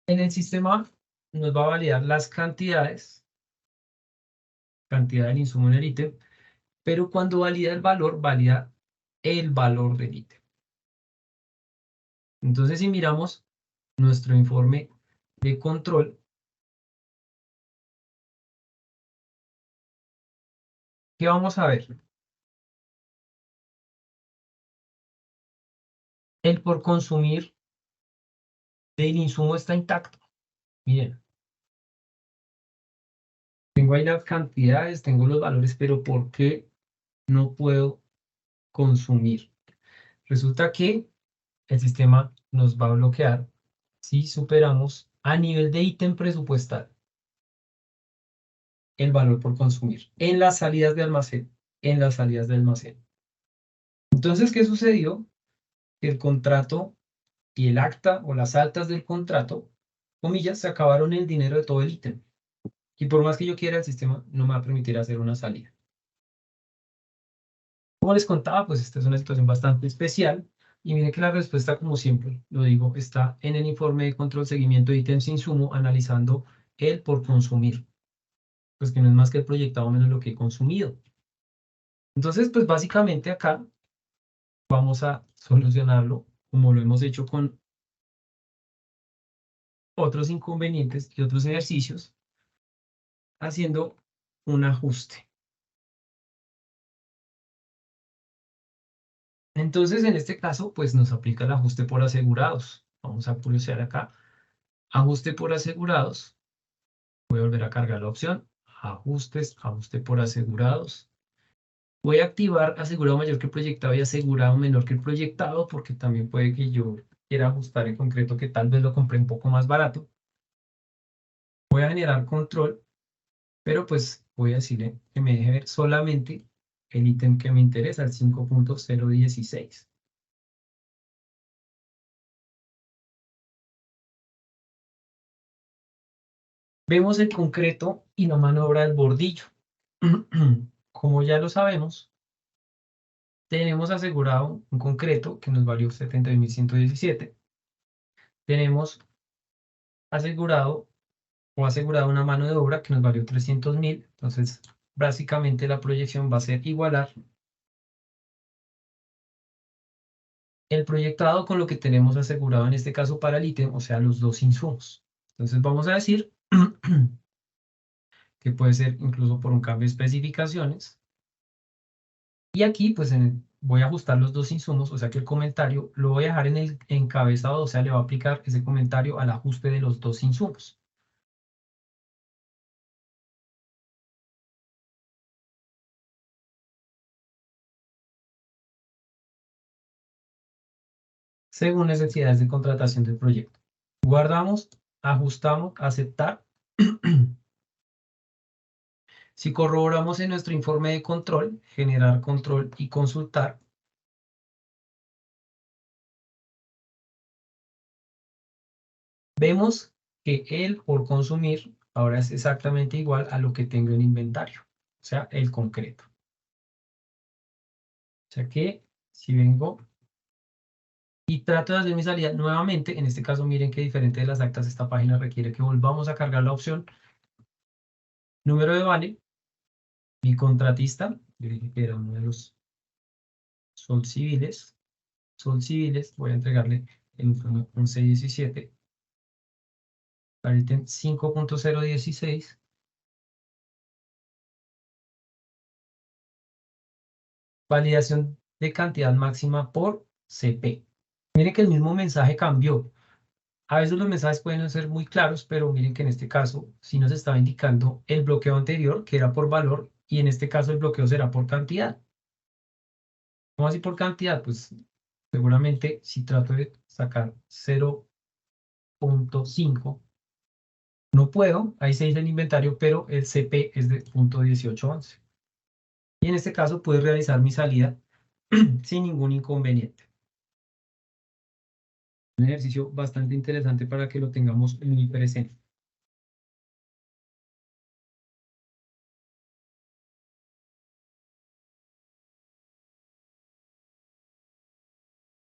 en el sistema nos va a validar las cantidades, cantidad del insumo en el ítem, pero cuando valida el valor del ítem. Entonces, si miramos nuestro informe de control, ¿qué vamos a ver? El por consumir del insumo está intacto. Miren, tengo ahí las cantidades, tengo los valores, pero ¿por qué no puedo consumir? Resulta que el sistema nos va a bloquear si superamos a nivel de ítem presupuestal el valor por consumir en las salidas de almacén, en las salidas de almacén. Entonces, ¿qué sucedió? Que el contrato y el acta o las actas del contrato, comillas, se acabaron el dinero de todo el ítem. Y por más que yo quiera, el sistema no me va a permitir hacer una salida. Como les contaba, pues esta es una situación bastante especial. Y miren que la respuesta, como siempre lo digo, está en el informe de control seguimiento de ítems insumo, analizando el por consumir. Pues que no es más que el proyectado menos lo que he consumido. Entonces, pues básicamente acá vamos a solucionarlo como lo hemos hecho con otros inconvenientes y otros ejercicios, haciendo un ajuste. Entonces, en este caso, pues nos aplica el ajuste por asegurados. Vamos a pulsar acá, ajuste por asegurados. Voy a volver a cargar la opción, ajustes, ajuste por asegurados. Voy a activar asegurado mayor que el proyectado y asegurado menor que el proyectado, porque también puede que yo quiera ajustar en concreto que tal vez lo compré un poco más barato. Voy a generar control, pero pues voy a decirle que me deje ver solamente el ítem que me interesa, el 5.016. Vemos el concreto y la maniobra del bordillo. Como ya lo sabemos, tenemos asegurado un concreto que nos valió 71.117. Tenemos asegurado una mano de obra que nos valió 300.000. Entonces, básicamente la proyección va a ser igualar el proyectado con lo que tenemos asegurado en este caso para el ítem, o sea, los dos insumos. Entonces vamos a decir que puede ser incluso por un cambio de especificaciones. Y aquí pues voy a ajustar los dos insumos, o sea que el comentario lo voy a dejar en el encabezado, o sea, le va a aplicar ese comentario al ajuste de los dos insumos. Según necesidades de contratación del proyecto. Guardamos, ajustamos, aceptar. Si corroboramos en nuestro informe de control, generar control y consultar, vemos que el por consumir ahora es exactamente igual a lo que tengo en inventario, o sea, el concreto. O sea que si vengo y trato de hacer mi salida nuevamente, en este caso miren que diferente de las actas, esta página requiere que volvamos a cargar la opción número de vale, mi contratista, yo dije que era uno de los Sol Civiles, voy a entregarle el informe 1117, para el ítem 5.016, validación de cantidad máxima por CP. Miren que el mismo mensaje cambió. A veces los mensajes pueden no ser muy claros, pero miren que en este caso sí nos estaba indicando el bloqueo anterior, que era por valor, y en este caso el bloqueo será por cantidad. ¿Cómo así por cantidad? Pues seguramente si trato de sacar 0.5, no puedo, ahí se dice el inventario, pero el CP es de 0.1811. Y en este caso puedo realizar mi salida sin ningún inconveniente. Un ejercicio bastante interesante para que lo tengamos muy presente.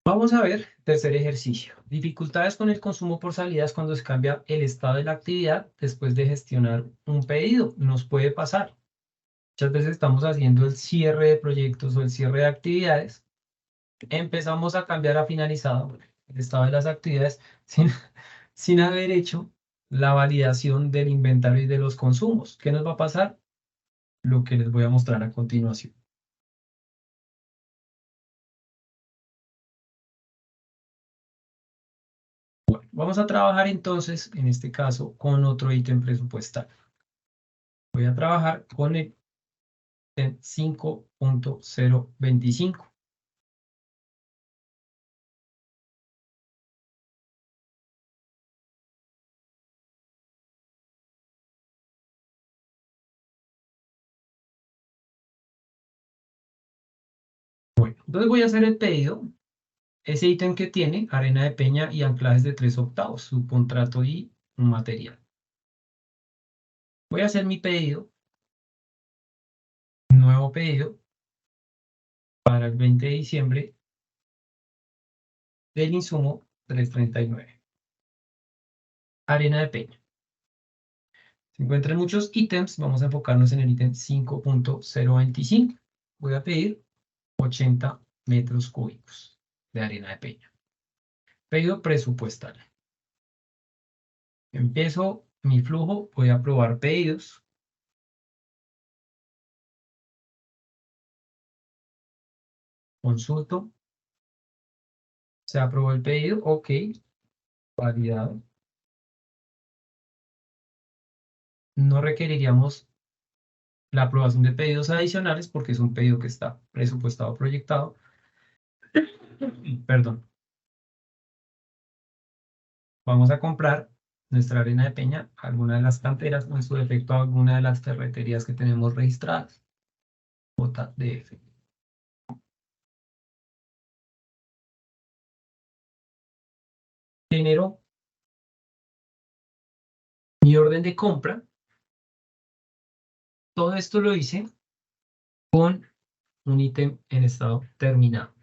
Vamos a ver, tercer ejercicio. Dificultades con el consumo por salidas cuando se cambia el estado de la actividad después de gestionar un pedido. Nos puede pasar. Muchas veces estamos haciendo el cierre de proyectos o el cierre de actividades. Empezamos a cambiar a finalizado el estado de las actividades sin haber hecho la validación del inventario y de los consumos. ¿Qué nos va a pasar? Lo que les voy a mostrar a continuación. Bueno, vamos a trabajar entonces, en este caso, con otro ítem presupuestal. Voy a trabajar con el 5.025. Bueno, entonces voy a hacer el pedido. Ese ítem que tiene arena de peña y anclajes de 3/8, subcontrato y un material. Voy a hacer mi pedido, nuevo pedido, para el 20 de diciembre del insumo 339. Arena de peña. Se encuentran muchos ítems, vamos a enfocarnos en el ítem 5.025. Voy a pedir 80 metros cúbicos de arena de peña. Pedido presupuestal. Empiezo mi flujo, voy a probar pedidos. Consulto. Se aprobó el pedido, ok. Validado. No requeriríamos la aprobación de pedidos adicionales porque es un pedido que está presupuestado, proyectado. Perdón. Vamos a comprar nuestra arena de peña, alguna de las canteras o en su defecto alguna de las ferreterías que tenemos registradas. JDF. Genero mi orden de compra. Todo esto lo hice con un ítem en estado terminado.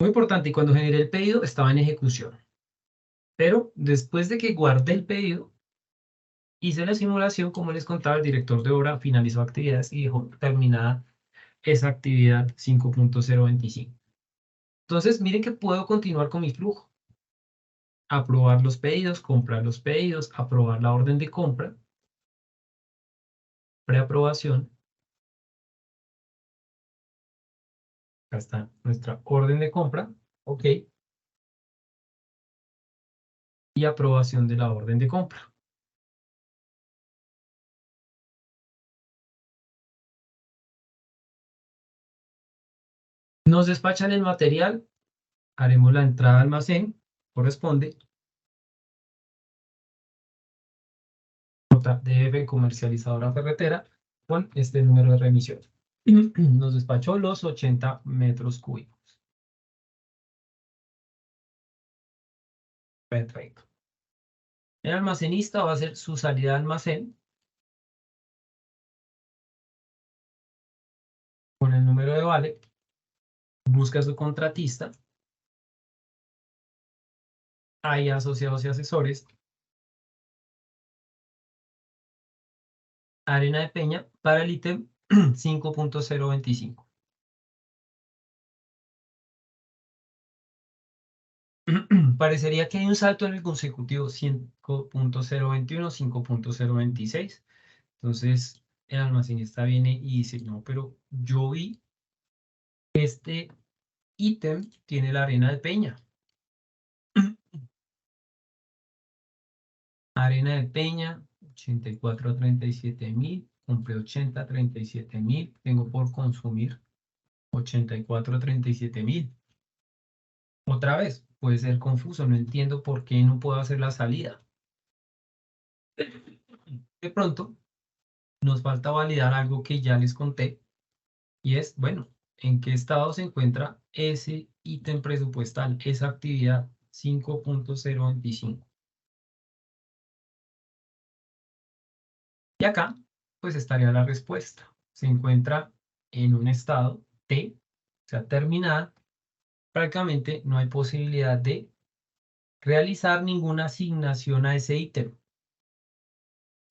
Muy importante, y cuando generé el pedido estaba en ejecución. Pero después de que guardé el pedido, hice la simulación, como les contaba, el director de obra finalizó actividades y dejó terminada esa actividad 5.025. Entonces, miren que puedo continuar con mi flujo. Aprobar los pedidos, comprar los pedidos, aprobar la orden de compra, preaprobación. Acá está nuestra orden de compra, ok. Y aprobación de la orden de compra. Nos despachan el material, haremos la entrada al almacén, corresponde. JDF comercializadora ferretera con este número de remisión. Nos despachó los 80 metros cúbicos. Perfecto. El almacenista va a hacer su salida de almacén con el número de vale, busca a su contratista, hay asociados y asesores, arena de peña para el ítem 5.025. Parecería que hay un salto en el consecutivo 5.021, 5.026. Entonces el almacenista viene y dice, no, pero yo vi este ítem tiene la arena de peña. Arena de peña, 84 a 37.000, compré 80 a 37.000, tengo por consumir 84 a 37.000. Otra vez, puede ser confuso, no entiendo por qué no puedo hacer la salida. De pronto, nos falta validar algo que ya les conté, y es, bueno, ¿en qué estado se encuentra ese ítem presupuestal, esa actividad 5.025? Y acá, pues estaría la respuesta. Se encuentra en un estado T, o sea, terminada. Prácticamente no hay posibilidad de realizar ninguna asignación a ese ítem.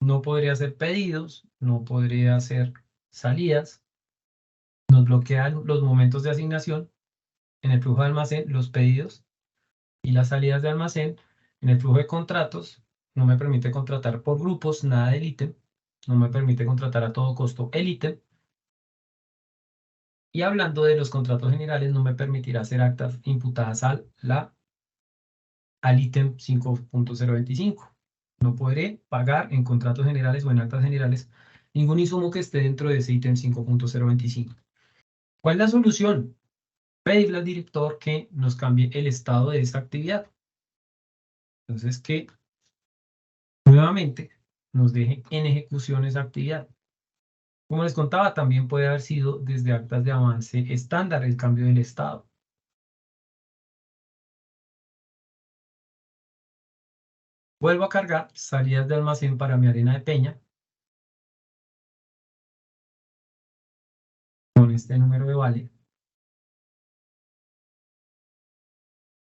No podría hacer pedidos, no podría hacer salidas. Nos bloquean los momentos de asignación en el flujo de almacén, los pedidos y las salidas de almacén. En el flujo de contratos, no me permite contratar por grupos nada del ítem. No me permite contratar a todo costo el ítem. Y hablando de los contratos generales, no me permitirá hacer actas imputadas al ítem 5.025. No podré pagar en contratos generales o en actas generales ningún insumo que esté dentro de ese ítem 5.025. ¿Cuál es la solución? Pedirle al director que nos cambie el estado de esa actividad. Entonces, que nuevamente nos deje en ejecución esa actividad. Como les contaba, también puede haber sido desde actas de avance estándar el cambio del estado. Vuelvo a cargar salidas de almacén para mi arena de peña con este número de vale.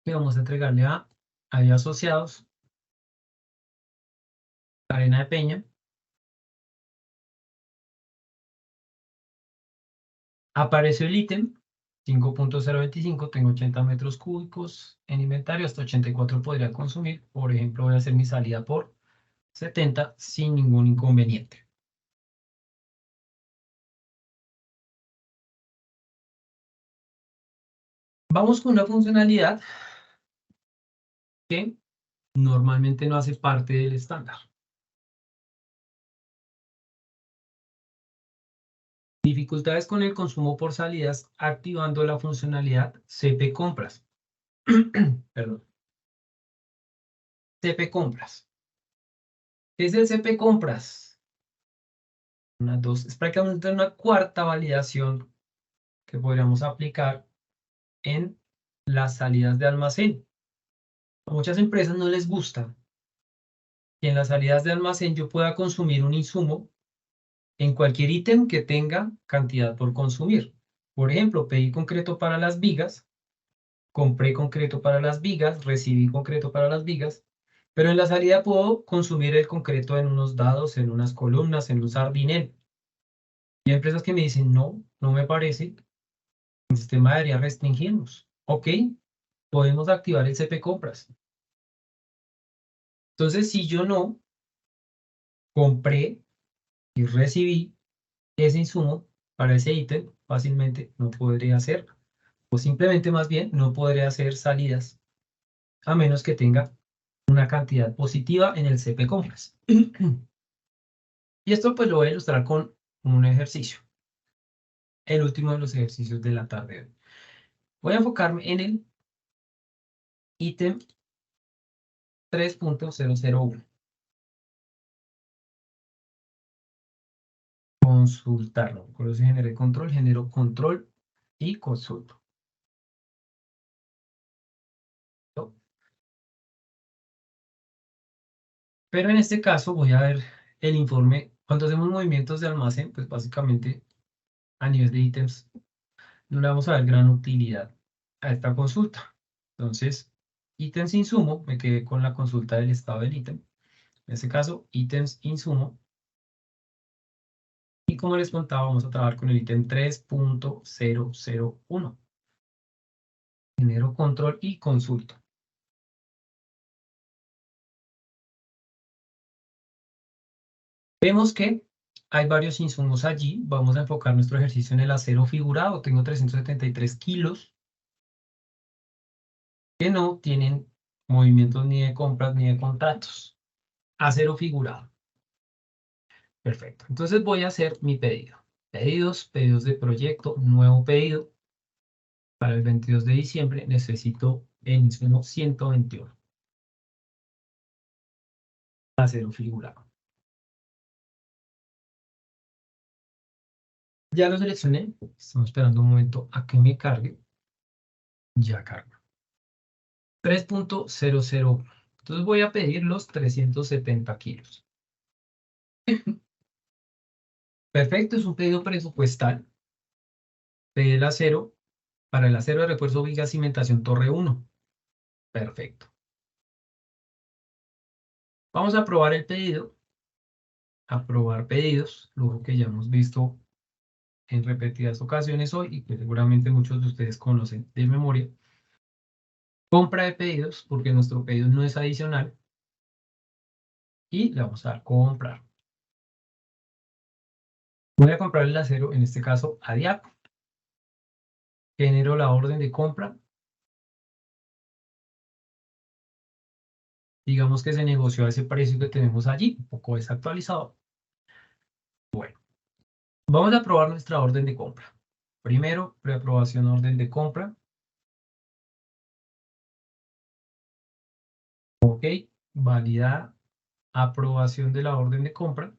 Que vamos a entregarle a ahí asociados, arena de peña. Apareció el ítem 5.025, tengo 80 metros cúbicos en inventario, hasta 84 podría consumir. Por ejemplo, voy a hacer mi salida por 70 sin ningún inconveniente. Vamos con una funcionalidad que normalmente no hace parte del estándar. Dificultades con el consumo por salidas activando la funcionalidad CP Compras. Perdón. CP Compras. ¿Qué es el CP Compras? Es prácticamente una cuarta validación que podríamos aplicar en las salidas de almacén. A muchas empresas no les gusta que en las salidas de almacén yo pueda consumir un insumo en cualquier ítem que tenga cantidad por consumir. Por ejemplo, pedí concreto para las vigas, compré concreto para las vigas, recibí concreto para las vigas, pero en la salida puedo consumir el concreto en unos dados, en unas columnas, en un sardinel. Y hay empresas que me dicen, no, no me parece, el sistema debería restringirnos. Ok, podemos activar el CP Compras. Entonces, si yo no compré y recibí ese insumo para ese ítem, fácilmente no podría hacer, o simplemente más bien no podría hacer salidas, a menos que tenga una cantidad positiva en el CP Compras. Y esto pues lo voy a ilustrar con un ejercicio, el último de los ejercicios de la tarde. Voy a enfocarme en el ítem 3.001. Consultarlo. Por eso generé control, genero control y consulto. Pero en este caso voy a ver el informe. Cuando hacemos movimientos de almacén, pues básicamente a nivel de ítems no le vamos a dar gran utilidad a esta consulta. Entonces, ítems insumo, me quedé con la consulta del estado del ítem. En este caso, ítems insumo. Y como les contaba, vamos a trabajar con el ítem 3.001. Genero control y consulto. Vemos que hay varios insumos allí. Vamos a enfocar nuestro ejercicio en el acero figurado. Tengo 373 kilos que no tienen movimientos ni de compras ni de contratos. Acero figurado. Perfecto. Entonces voy a hacer mi pedido. Pedidos de proyecto, nuevo pedido. Para el 22 de diciembre necesito el insumo 121. Acero figurado. Ya lo seleccioné. Estamos esperando un momento a que me cargue. Ya carga. 3.001. Entonces voy a pedir los 370 kilos. Perfecto, es un pedido presupuestal. Pedí el acero para el acero de refuerzo viga cimentación torre 1. Perfecto. Vamos a probar el pedido. Aprobar pedidos, lo que ya hemos visto en repetidas ocasiones hoy y que seguramente muchos de ustedes conocen de memoria. Compra de pedidos, porque nuestro pedido no es adicional. Y le vamos a dar comprar. Voy a comprar el acero, en este caso a Diaco. Genero la orden de compra. Digamos que se negoció a ese precio que tenemos allí, un poco desactualizado. Bueno, vamos a probar nuestra orden de compra. Primero, preaprobación orden de compra. Ok, validar aprobación de la orden de compra.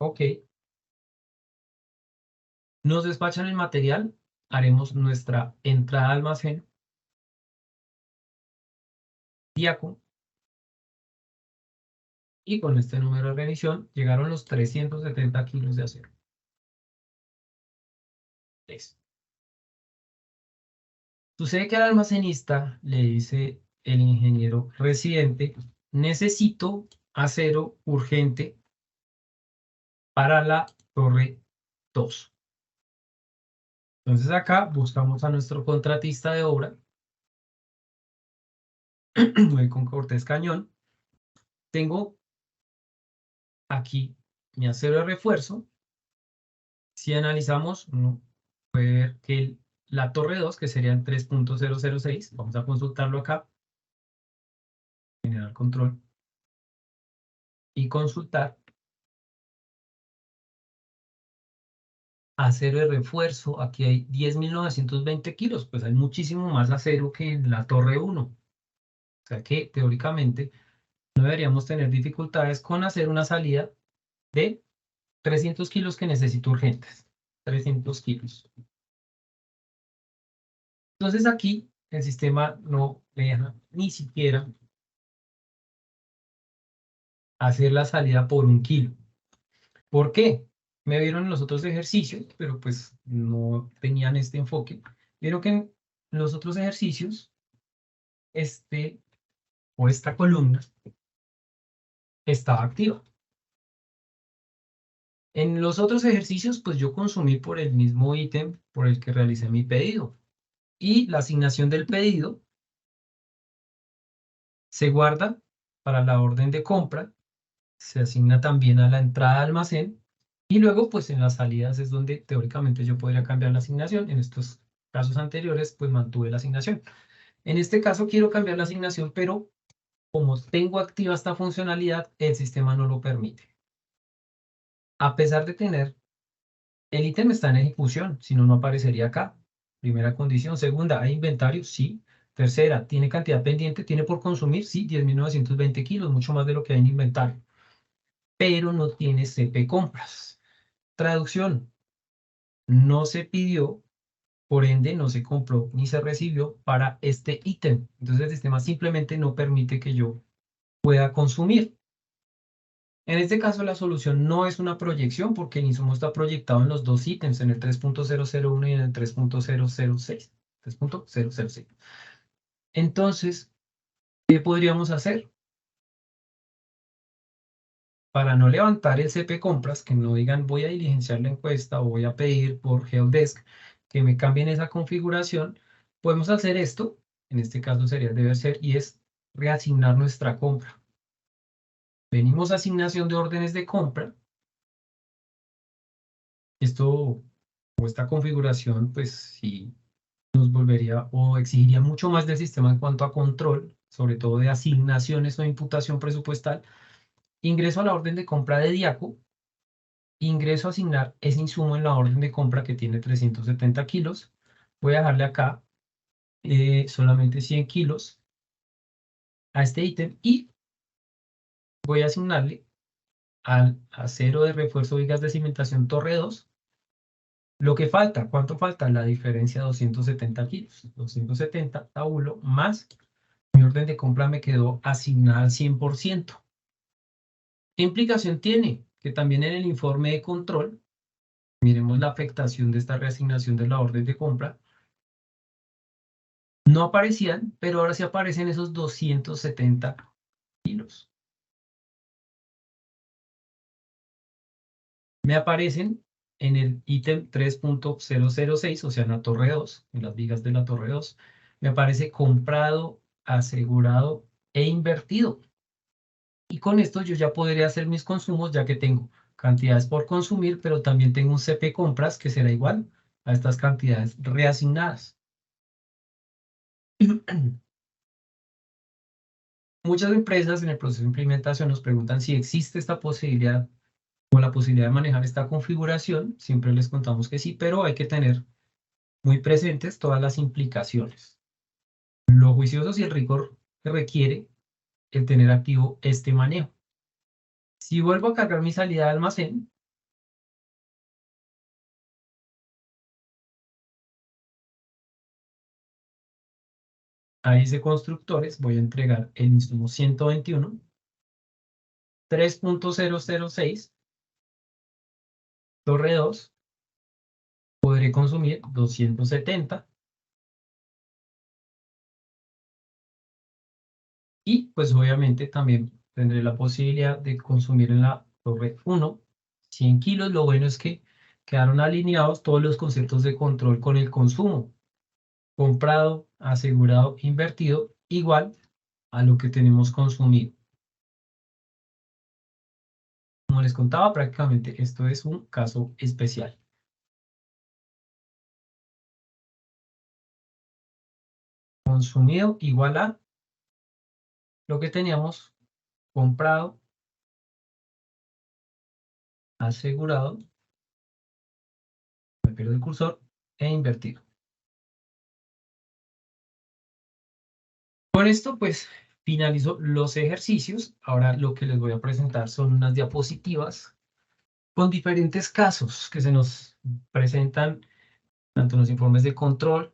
Ok. Nos despachan el material, haremos nuestra entrada al almacén, Diaco, y con este número de revisión llegaron los 370 kilos de acero. Listo. Sucede que al almacenista le dice el ingeniero residente, necesito acero urgente para la torre 2. Entonces acá buscamos a nuestro contratista de obra, voy con Cortés Cañón. Tengo aquí mi acero de refuerzo. Si analizamos, uno puede ver que la torre 2, que sería en 3.006, vamos a consultarlo acá, generar control y consultar. Acero de refuerzo, aquí hay 10.920 kilos, pues hay muchísimo más acero que en la torre 1. O sea que teóricamente no deberíamos tener dificultades con hacer una salida de 300 kilos que necesito urgentes. 300 kilos. Entonces aquí el sistema no me deja ni siquiera hacer la salida por 1 kilo. ¿Por qué? Me vieron en los otros ejercicios, pero pues no tenían este enfoque. Vieron que en los otros ejercicios, esta columna estaba activa. En los otros ejercicios, pues yo consumí por el mismo ítem por el que realicé mi pedido. Y la asignación del pedido se guarda para la orden de compra, se asigna también a la entrada de almacén y luego pues en las salidas es donde teóricamente yo podría cambiar la asignación. En estos casos anteriores pues mantuve la asignación. En este caso quiero cambiar la asignación, pero como tengo activa esta funcionalidad, el sistema no lo permite. A pesar de tener, el ítem está en ejecución, si no, no aparecería acá. Primera condición. Segunda, ¿hay inventario? Sí. Tercera, ¿tiene cantidad pendiente? ¿Tiene por consumir? Sí, 10.920 kilos, mucho más de lo que hay en inventario. Pero no tiene CP compras. Traducción, no se pidió, por ende no se compró ni se recibió para este ítem. Entonces el sistema simplemente no permite que yo pueda consumir. En este caso la solución no es una proyección porque el insumo está proyectado en los dos ítems, en el 3.001 y en el 3.006. 3.006. Entonces, ¿qué podríamos hacer? Para no levantar el CP compras, que no digan voy a diligenciar la encuesta o voy a pedir por Helpdesk que me cambien esa configuración, podemos hacer esto, en este caso sería deber ser, y es reasignar nuestra compra. Venimos a asignación de órdenes de compra. Esto o esta configuración, pues sí nos volvería o exigiría mucho más del sistema en cuanto a control, sobre todo de asignaciones o imputación presupuestal. Ingreso a la orden de compra de Diaco, ingreso a asignar ese insumo en la orden de compra que tiene 370 kilos. Voy a dejarle acá solamente 100 kilos a este ítem y voy a asignarle al acero de refuerzo vigas de cimentación torre 2 lo que falta. ¿Cuánto falta? La diferencia de 270 kilos. 270 tabulo más mi orden de compra me quedó asignada al 100%. ¿Qué implicación tiene? Que también en el informe de control, miremos la afectación de esta reasignación de la orden de compra, no aparecían, pero ahora sí aparecen esos 270 kilos. Me aparecen en el ítem 3.006, o sea, en la torre 2, en las vigas de la torre 2, me aparece comprado, asegurado e invertido. Y con esto yo ya podría hacer mis consumos, ya que tengo cantidades por consumir, pero también tengo un CP compras que será igual a estas cantidades reasignadas. Muchas empresas en el proceso de implementación nos preguntan si existe esta posibilidad o la posibilidad de manejar esta configuración. Siempre les contamos que sí, pero hay que tener muy presentes todas las implicaciones. Lo juicioso y el rigor que requiere el tener activo este manejo. Si vuelvo a cargar mi salida de almacén, ahí dice constructores, voy a entregar el insumo 121, 3.006, torre 2, podré consumir 270. Y pues obviamente también tendré la posibilidad de consumir en la torre 1 100 kilos. Lo bueno es que quedaron alineados todos los conceptos de control con el consumo. Comprado, asegurado, invertido, igual a lo que tenemos consumido. Como les contaba, prácticamente esto es un caso especial. Consumido igual a lo que teníamos comprado, asegurado, me pierdo el cursor, e invertido. Con esto, pues, finalizo los ejercicios. Ahora lo que les voy a presentar son unas diapositivas con diferentes casos que se nos presentan tanto en los informes de control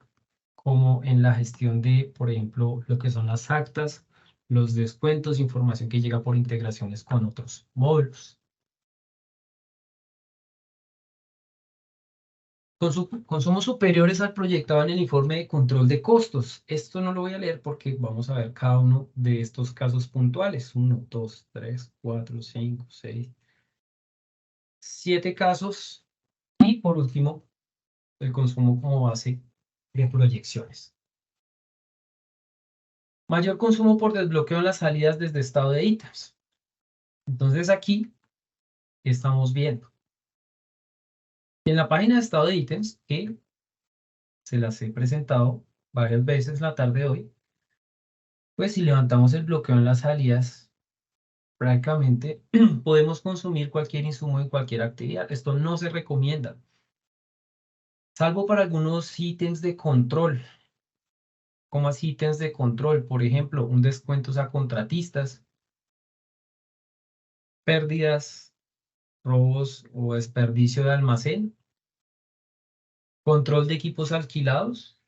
como en la gestión de, por ejemplo, lo que son las actas, los descuentos, información que llega por integraciones con otros módulos. Consumos superiores al proyectado en el informe de control de costos. Esto no lo voy a leer porque vamos a ver cada uno de estos casos puntuales. 1, 2, 3, 4, 5, 6, 7 casos. Y por último, el consumo como base de proyecciones. Mayor consumo por desbloqueo en las salidas desde estado de ítems. Entonces aquí estamos viendo. En la página de estado de ítems, que se las he presentado varias veces la tarde de hoy, pues si levantamos el bloqueo en las salidas, prácticamente podemos consumir cualquier insumo en cualquier actividad. Esto no se recomienda, salvo para algunos ítems de control. Como así ítems de control, por ejemplo, un descuento a contratistas, pérdidas, robos o desperdicio de almacén, control de equipos alquilados.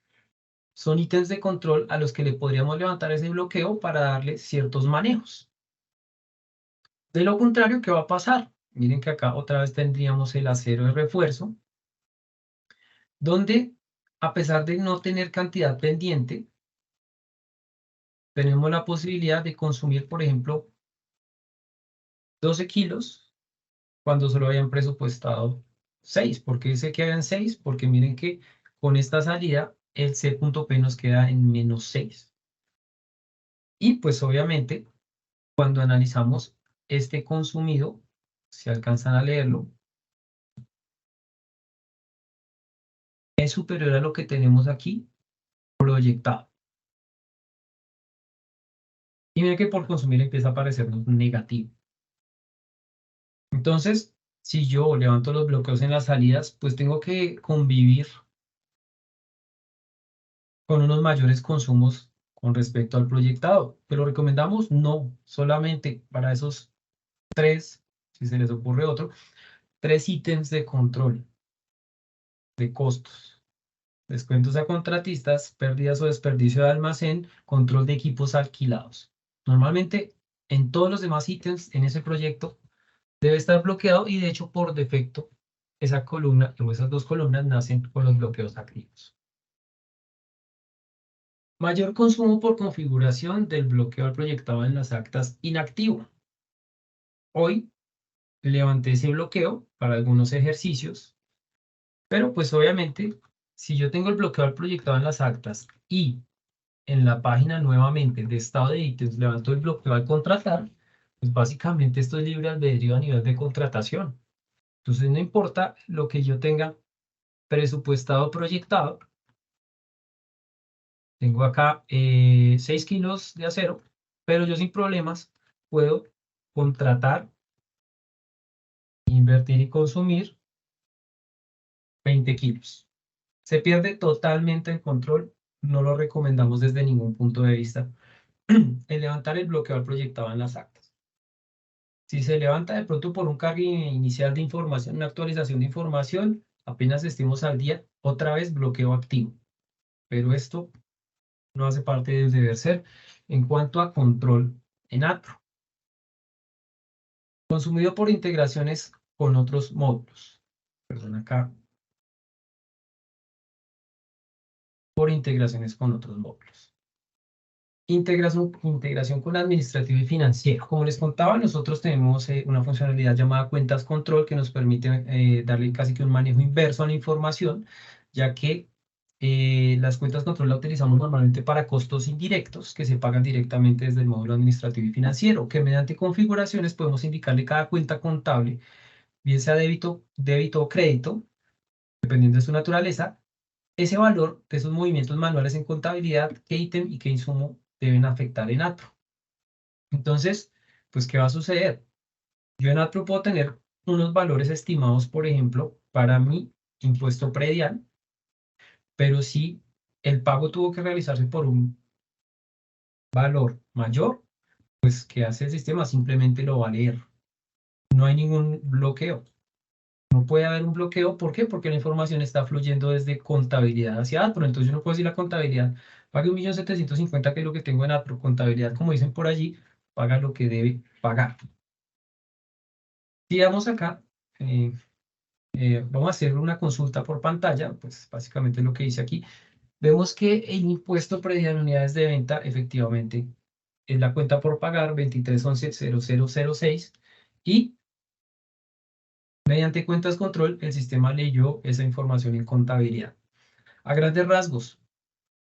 Son ítems de control a los que le podríamos levantar ese bloqueo para darle ciertos manejos. De lo contrario, ¿qué va a pasar? Miren que acá otra vez tendríamos el acero de refuerzo, donde a pesar de no tener cantidad pendiente, tenemos la posibilidad de consumir, por ejemplo, 12 kilos cuando solo habían presupuestado 6. ¿Por qué se quedan 6? Porque miren que con esta salida el C.P nos queda en -6. Y pues obviamente cuando analizamos este consumido, si alcanzan a leerlo, es superior a lo que tenemos aquí proyectado. Y miren que por consumir empieza a aparecernos negativo. Entonces, si yo levanto los bloqueos en las salidas, pues tengo que convivir con unos mayores consumos con respecto al proyectado. Pero recomendamos no, solamente para esos 3, si se les ocurre otro, 3 ítems de control de costos. Descuentos a contratistas, pérdidas o desperdicio de almacén, control de equipos alquilados. Normalmente, en todos los demás ítems en ese proyecto debe estar bloqueado y de hecho por defecto esa columna o esas dos columnas nacen con los bloqueos activos. Mayor consumo por configuración del bloqueo al proyectado en las actas inactivo. Hoy levanté ese bloqueo para algunos ejercicios, pero pues obviamente si yo tengo el bloqueo al proyectado en las actas y en la página nuevamente de estado de ítems levanto el bloqueo al contratar, pues básicamente esto es libre albedrío a nivel de contratación. Entonces no importa lo que yo tenga presupuestado proyectado, tengo acá 6 kilos de acero, pero yo sin problemas puedo contratar, invertir y consumir 20 kilos. Se pierde totalmente el control, no lo recomendamos desde ningún punto de vista. El levantar el bloqueo al proyectado en las actas. Si se levanta de pronto por un cargue inicial de información, una actualización de información, apenas estemos al día, otra vez bloqueo activo. Pero esto no hace parte del deber ser. En cuanto a control en ATRO, consumido por integraciones con otros módulos. Perdón, acá. Por integraciones con otros módulos. Integración con administrativo y financiero. Como les contaba, nosotros tenemos una funcionalidad llamada cuentas control que nos permite darle casi que un manejo inverso a la información, ya que las cuentas control la utilizamos normalmente para costos indirectos que se pagan directamente desde el módulo administrativo y financiero, que mediante configuraciones podemos indicarle cada cuenta contable, bien sea débito o crédito, dependiendo de su naturaleza, ese valor de esos movimientos manuales en contabilidad, qué ítem y qué insumo deben afectar en ATRO. Entonces, pues, ¿qué va a suceder? Yo en ATRO puedo tener unos valores estimados, por ejemplo, para mi impuesto predial, pero si el pago tuvo que realizarse por un valor mayor, pues, ¿qué hace el sistema? Simplemente lo va a leer. No hay ningún bloqueo. No puede haber un bloqueo. ¿Por qué? Porque la información está fluyendo desde contabilidad hacia ATRO. Entonces yo no puedo decir la contabilidad, pague 1.750.000, que es lo que tengo en ATRO. Contabilidad, como dicen por allí, paga lo que debe pagar. Si damos acá, vamos a hacer una consulta por pantalla, pues básicamente lo que dice aquí. Vemos que el impuesto predial en unidades de venta, efectivamente, es la cuenta por pagar 23110006 y mediante cuentas control, el sistema leyó esa información en contabilidad. A grandes rasgos,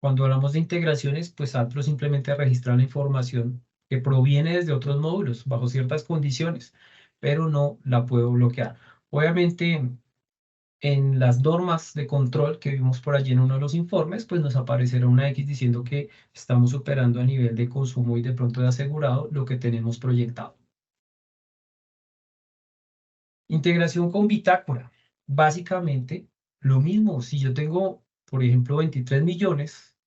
cuando hablamos de integraciones, pues ATRO simplemente registra la información que proviene desde otros módulos bajo ciertas condiciones, pero no la puedo bloquear. Obviamente, en las normas de control que vimos por allí en uno de los informes, pues nos aparecerá una X diciendo que estamos superando a nivel de consumo y de pronto de asegurado lo que tenemos proyectado. Integración con bitácora. Básicamente, lo mismo. Si yo tengo, por ejemplo, 23 millones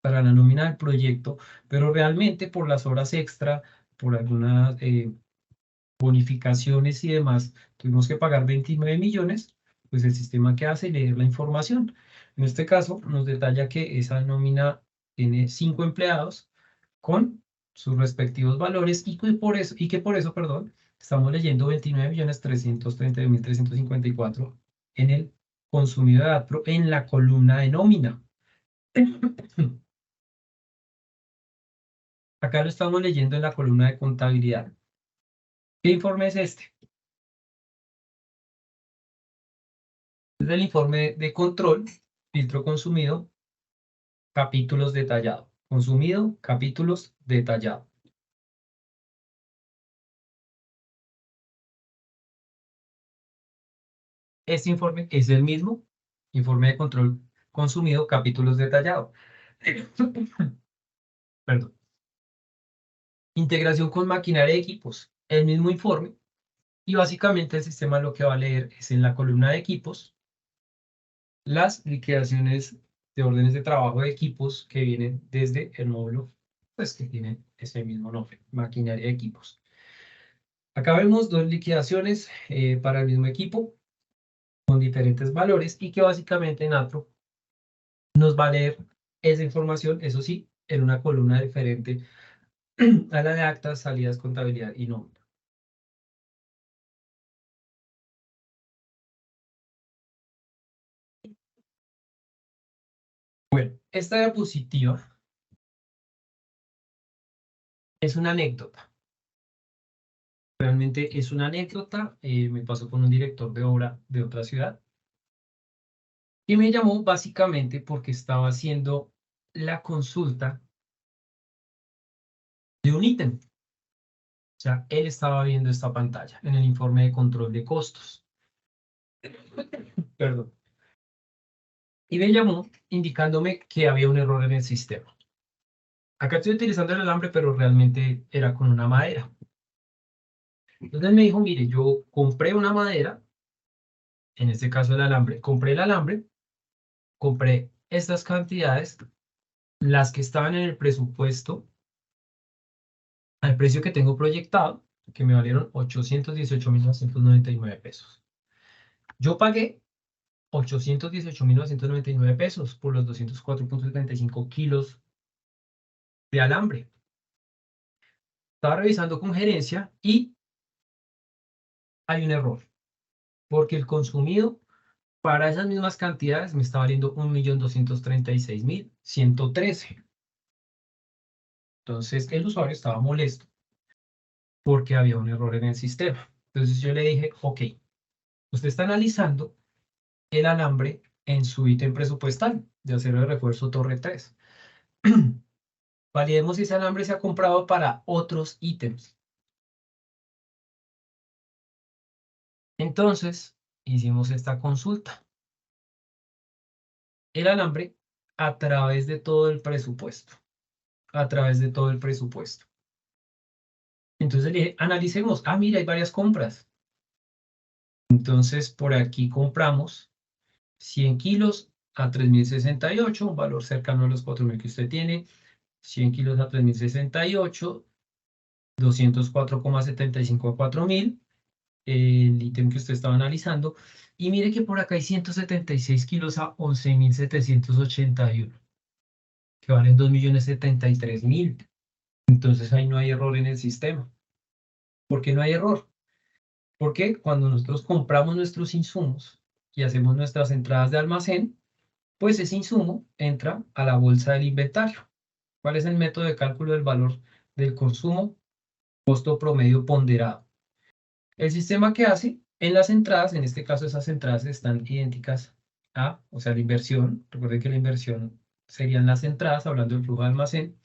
para la nómina del proyecto, pero realmente por las horas extra, por algunas bonificaciones y demás, tuvimos que pagar 29 millones, pues el sistema que hace leer la información. En este caso, nos detalla que esa nómina tiene 5 empleados con sus respectivos valores y que por eso, perdón, estamos leyendo 29.330.354 en el consumido de ATRO en la columna de nómina. Acá lo estamos leyendo en la columna de contabilidad. ¿Qué informe es este? Es el informe de control, filtro consumido, capítulos detallado. Consumido, capítulos detallado. Este informe es el mismo, informe de control consumido, capítulos detallado. Perdón. Integración con maquinaria y equipos, el mismo informe. Y básicamente el sistema lo que va a leer es en la columna de equipos las liquidaciones de órdenes de trabajo de equipos que vienen desde el módulo, pues que tiene ese mismo nombre, maquinaria y equipos. Acá vemos dos liquidaciones para el mismo equipo con diferentes valores y que básicamente en ATRO nos va a leer esa información, eso sí, en una columna diferente a la de actas, salidas, contabilidad y nómina. Bueno, esta diapositiva es una anécdota. Realmente es una anécdota. Me pasó con un director de obra de otra ciudad y me llamó básicamente porque estaba haciendo la consulta de un ítem. O sea, él estaba viendo esta pantalla en el informe de control de costos. Perdón. Y me llamó indicándome que había un error en el sistema. Acá estoy utilizando el alambre, pero realmente era con una madera. Entonces me dijo, mire, yo compré una madera, en este caso el alambre, compré el alambre, compré estas cantidades, las que estaban en el presupuesto, al precio que tengo proyectado, que me valieron 818.999 pesos. Yo pagué 818.999 pesos por los 204.75 kilos de alambre. Estaba revisando con gerencia y hay un error, porque el consumido para esas mismas cantidades me está valiendo 1.236.113. Entonces el usuario estaba molesto porque había un error en el sistema. Entonces yo le dije, ok, usted está analizando el alambre en su ítem presupuestal de acero de refuerzo Torre 3. Validemos si ese alambre se ha comprado para otros ítems. Entonces, hicimos esta consulta. El alambre a través de todo el presupuesto. A través de todo el presupuesto. Entonces le dije, analicemos. Ah, mira, hay varias compras. Entonces, por aquí compramos 100 kilos a 3.068, un valor cercano a los 4.000 que usted tiene. 100 kilos a 3.068, 204,75 a 4.000, el ítem que usted estaba analizando. Y mire que por acá hay 176 kilos a 11.781, que valen 2.073.000. Entonces ahí no hay error en el sistema. ¿Por qué no hay error? Porque cuando nosotros compramos nuestros insumos y hacemos nuestras entradas de almacén, pues ese insumo entra a la bolsa del inventario. ¿Cuál es el método de cálculo del valor del consumo? Costo promedio ponderado. El sistema que hace en las entradas, en este caso esas entradas están idénticas a, o sea, la inversión. Recuerden que la inversión serían las entradas, hablando del flujo de almacén.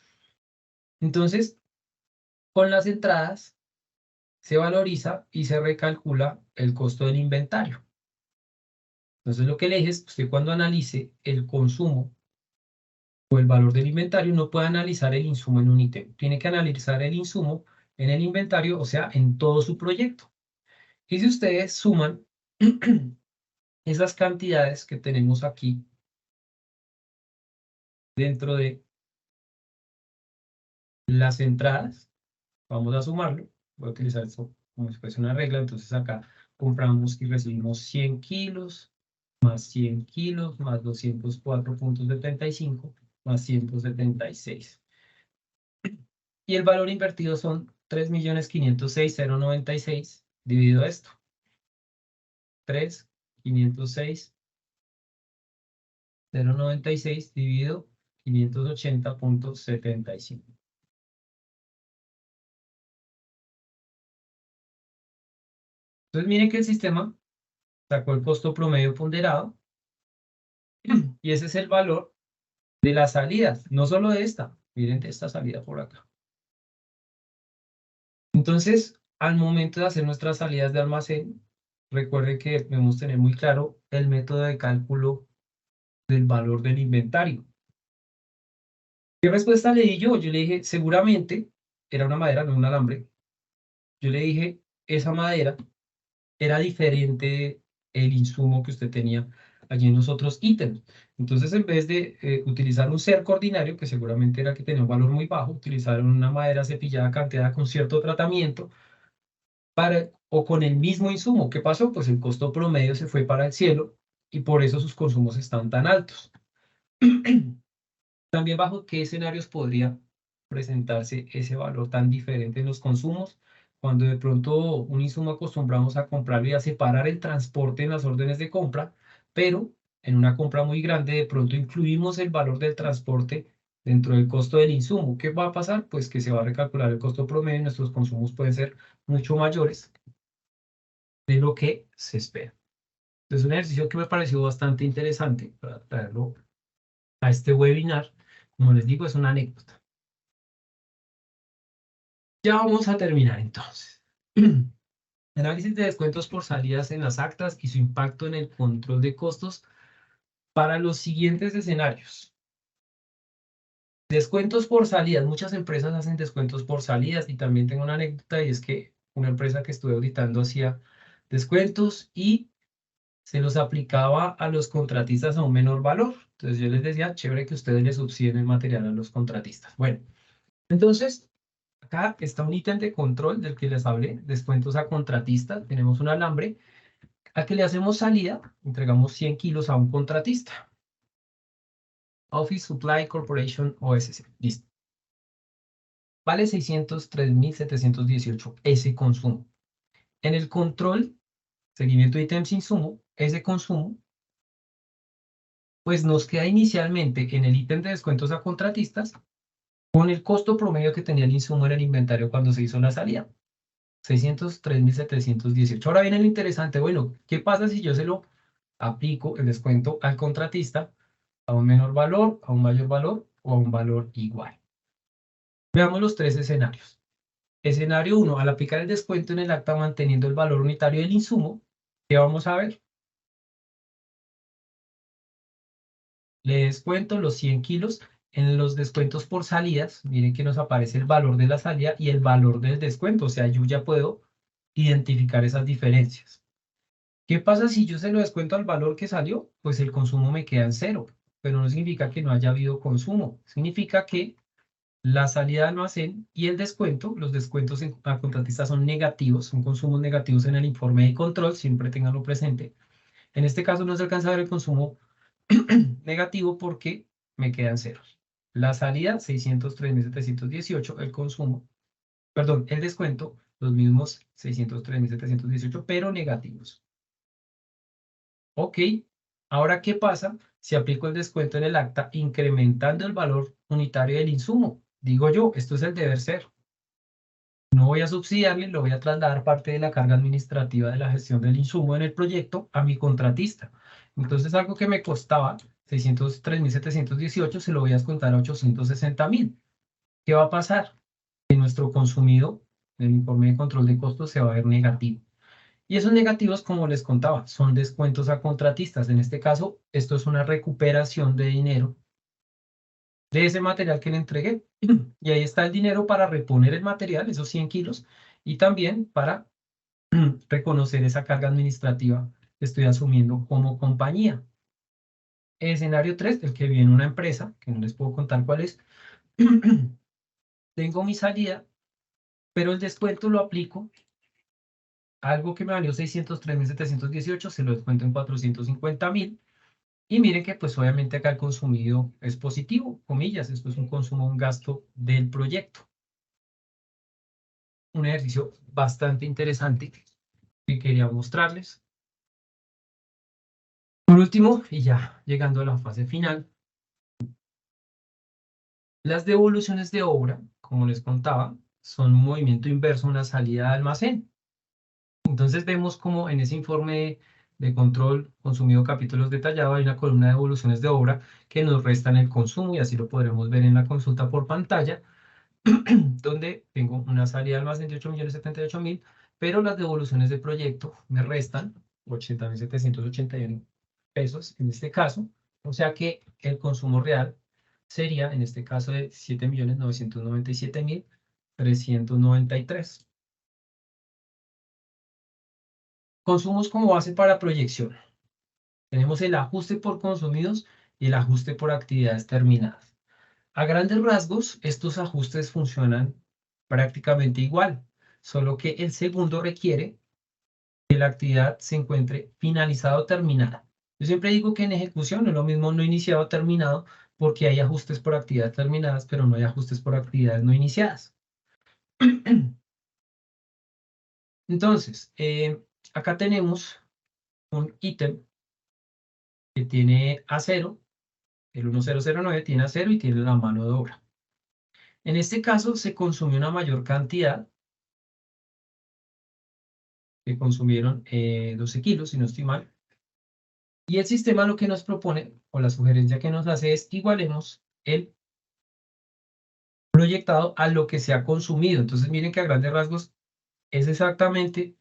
Entonces, con las entradas se valoriza y se recalcula el costo del inventario. Entonces, lo que le dije es, usted cuando analice el consumo o el valor del inventario, no puede analizar el insumo en un ítem. Tiene que analizar el insumo en el inventario, o sea, en todo su proyecto. Y si ustedes suman esas cantidades que tenemos aquí dentro de las entradas, vamos a sumarlo. Voy a utilizar esto como si fuese una regla. Entonces acá compramos y recibimos 100 kilos, más 100 kilos, más 204,75, más 176. Y el valor invertido son 3.506.096 dividido esto. 3.506.096 dividido 580,75. Entonces miren que el sistema sacó el costo promedio ponderado y ese es el valor de las salidas, no solo de esta, miren de esta salida por acá. Entonces, al momento de hacer nuestras salidas de almacén, recuerden que debemos tener muy claro el método de cálculo del valor del inventario. ¿Qué respuesta le di yo? Yo le dije, seguramente, era una madera, no un alambre. Yo le dije, esa madera era diferente el insumo que usted tenía allí en los otros ítems. Entonces, en vez de utilizar un cerco ordinario, que seguramente era que tenía un valor muy bajo, utilizaron una madera cepillada canteada con cierto tratamiento o con el mismo insumo. ¿Qué pasó? Pues el costo promedio se fue para el cielo y por eso sus consumos están tan altos. También bajo qué escenarios podría presentarse ese valor tan diferente en los consumos, cuando de pronto un insumo acostumbramos a comprarlo y a separar el transporte en las órdenes de compra, pero en una compra muy grande de pronto incluimos el valor del transporte dentro del costo del insumo. ¿Qué va a pasar? Pues que se va a recalcular el costo promedio y nuestros consumos pueden ser mucho mayores de lo que se espera. Es un ejercicio que me pareció bastante interesante para traerlo a este webinar. Como les digo, es una anécdota. Ya vamos a terminar entonces. Análisis de descuentos por salidas en las actas y su impacto en el control de costos para los siguientes escenarios. Descuentos por salidas. Muchas empresas hacen descuentos por salidas y también tengo una anécdota y es que una empresa que estuve auditando hacía descuentos y se los aplicaba a los contratistas a un menor valor. Entonces yo les decía, chévere que ustedes les subsidien el material a los contratistas. Bueno, entonces acá está un ítem de control del que les hablé, descuentos a contratistas. Tenemos un alambre al que le hacemos salida, entregamos 100 kilos a un contratista. Office Supply Corporation OSC. Listo. vale 603.718 ese consumo. En el control, seguimiento de ítems insumo, ese consumo, pues nos queda inicialmente en el ítem de descuentos a contratistas con el costo promedio que tenía el insumo en el inventario cuando se hizo la salida. 603.718. Ahora viene lo interesante, bueno, ¿qué pasa si yo se lo aplico el descuento al contratista a un menor valor, a un mayor valor o a un valor igual? Veamos los tres escenarios. Escenario 1, al aplicar el descuento en el acta manteniendo el valor unitario del insumo, ¿qué vamos a ver? Le descuento los 100 kilos. En los descuentos por salidas, miren que nos aparece el valor de la salida y el valor del descuento. O sea, yo ya puedo identificar esas diferencias. ¿Qué pasa si yo se lo descuento al valor que salió? Pues el consumo me queda en cero, pero no significa que no haya habido consumo. Significa que la salida de almacén y el descuento, los descuentos a contratistas son negativos, son consumos negativos en el informe de control, siempre tenganlo presente. En este caso no se alcanza a ver el consumo negativo porque me quedan ceros. La salida, 603.718, el consumo, perdón, el descuento, los mismos 603.718, pero negativos. Ok, ahora, ¿qué pasa si aplico el descuento en el acta incrementando el valor unitario del insumo? Digo yo, esto es el deber ser. No voy a subsidiarle, lo voy a trasladar parte de la carga administrativa de la gestión del insumo en el proyecto a mi contratista. Entonces, algo que me costaba 603.718 se lo voy a descontar a 860.000. ¿Qué va a pasar? Que nuestro consumido, en el informe de control de costos, se va a ver negativo. Y esos negativos, como les contaba, son descuentos a contratistas. En este caso, esto es una recuperación de dinero de ese material que le entregué. Y ahí está el dinero para reponer el material, esos 100 kilos, y también para reconocer esa carga administrativa que estoy asumiendo como compañía. Escenario 3, el que viene una empresa, que no les puedo contar cuál es. Tengo mi salida, pero el descuento lo aplico. Algo que me valió 603.718, se lo descuento en 450.000. Y miren que pues obviamente acá el consumido es positivo, comillas, esto es un consumo, un gasto del proyecto. Un ejercicio bastante interesante que quería mostrarles. Por último, y ya llegando a la fase final, las devoluciones de obra, como les contaba, son un movimiento inverso a una salida de almacén. Entonces vemos como en ese informe de control consumido capítulos detallados hay una columna de devoluciones de obra que nos restan el consumo y así lo podremos ver en la consulta por pantalla, donde tengo una salida de almacén de 8.078.000, pero las devoluciones de proyecto me restan 80.781 pesos en este caso, o sea que el consumo real sería en este caso de 7.997.393. Consumos como base para proyección. Tenemos el ajuste por consumidos y el ajuste por actividades terminadas. A grandes rasgos, estos ajustes funcionan prácticamente igual, solo que el segundo requiere que la actividad se encuentre finalizada o terminada. Yo siempre digo que en ejecución es lo mismo no iniciado o terminado, porque hay ajustes por actividades terminadas, pero no hay ajustes por actividades no iniciadas. Entonces, acá tenemos un ítem que tiene A0, el 1009 tiene A0 y tiene la mano de obra. En este caso se consumió una mayor cantidad, que consumieron 12 kilos, si no estoy mal. Y el sistema lo que nos propone, o la sugerencia que nos hace es igualemos el proyectado a lo que se ha consumido. Entonces miren que a grandes rasgos es exactamente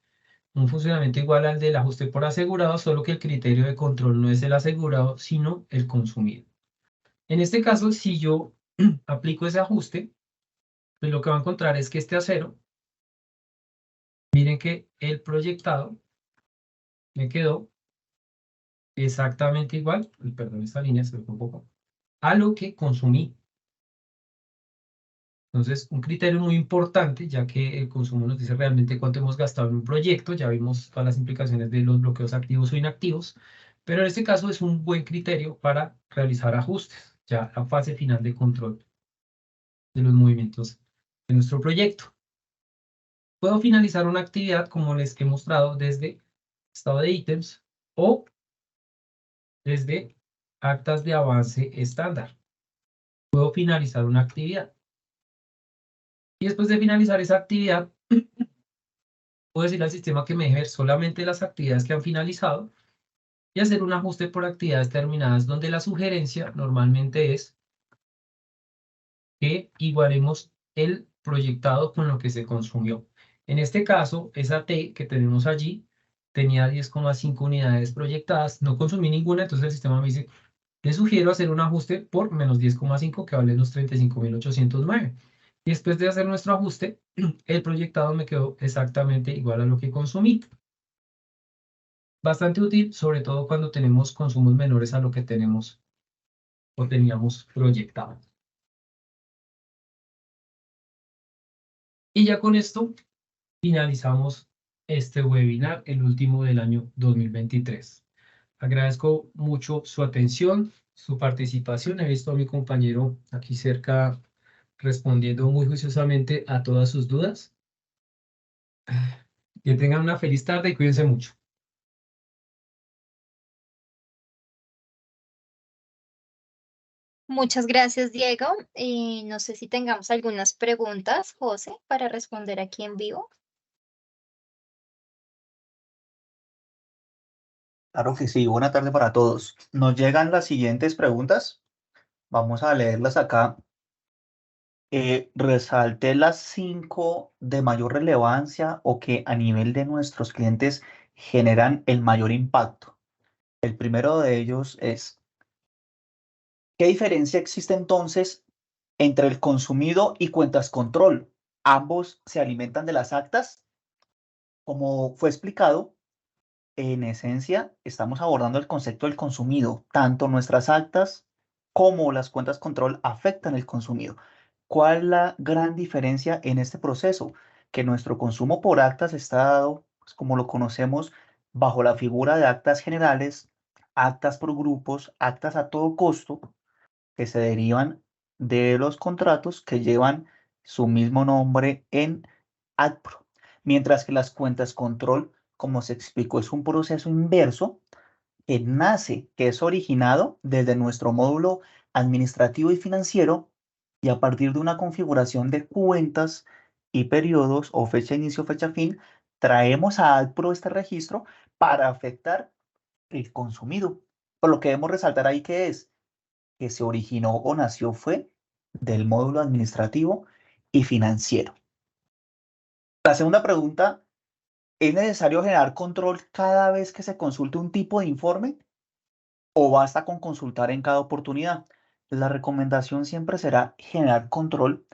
un funcionamiento igual al del ajuste por asegurado, solo que el criterio de control no es el asegurado, sino el consumido. En este caso, si yo aplico ese ajuste, pues lo que va a encontrar es que este acero, miren que el proyectado me quedó exactamente igual, perdón, esta línea se ve un poco, a lo que consumí. Entonces, un criterio muy importante, ya que el consumo nos dice realmente cuánto hemos gastado en un proyecto, ya vimos todas las implicaciones de los bloqueos activos o inactivos, pero en este caso es un buen criterio para realizar ajustes, ya la fase final de control de los movimientos de nuestro proyecto. Puedo finalizar una actividad como les he mostrado desde estado de ítems o desde actas de avance estándar. Puedo finalizar una actividad. Y después de finalizar esa actividad, puedo decirle al sistema que me deje ver solamente las actividades que han finalizado y hacer un ajuste por actividades terminadas, donde la sugerencia normalmente es que igualemos el proyectado con lo que se consumió. En este caso, esa T que tenemos allí tenía 10,5 unidades proyectadas, no consumí ninguna, entonces el sistema me dice, le sugiero hacer un ajuste por menos 10,5 que vale los 35.809. Y después de hacer nuestro ajuste, el proyectado me quedó exactamente igual a lo que consumí. Bastante útil, sobre todo cuando tenemos consumos menores a lo que tenemos o teníamos proyectado. Y ya con esto finalizamos este webinar, el último del año 2023. Agradezco mucho su atención, su participación. He visto a mi compañero aquí cerca respondiendo muy juiciosamente a todas sus dudas. Que tengan una feliz tarde y cuídense mucho. Muchas gracias, Diego. No sé si tengamos algunas preguntas, José, para responder aquí en vivo. Claro que sí, buena tarde para todos. Nos llegan las siguientes preguntas. Vamos a leerlas acá. Resalte las 5 de mayor relevancia o que a nivel de nuestros clientes generan el mayor impacto. El primero de ellos es, ¿qué diferencia existe entonces entre el consumido y cuentas control? ¿Ambos se alimentan de las actas? Como fue explicado, en esencia, estamos abordando el concepto del consumido. Tanto nuestras actas como las cuentas control afectan el consumido. ¿Cuál es la gran diferencia en este proceso? Que nuestro consumo por actas está dado, pues, como lo conocemos, bajo la figura de actas generales, actas por grupos, actas a todo costo, que se derivan de los contratos que llevan su mismo nombre en AdPro. Mientras que las cuentas control, como se explicó, es un proceso inverso que nace, que es originado desde nuestro módulo administrativo y financiero y a partir de una configuración de cuentas y periodos o fecha de inicio, fecha fin, traemos a AdPro este registro para afectar el consumido. Por lo que debemos resaltar ahí que se originó o nació fue del módulo administrativo y financiero. La segunda pregunta, ¿es necesario generar control cada vez que se consulte un tipo de informe o basta con consultar en cada oportunidad? La recomendación siempre será generar control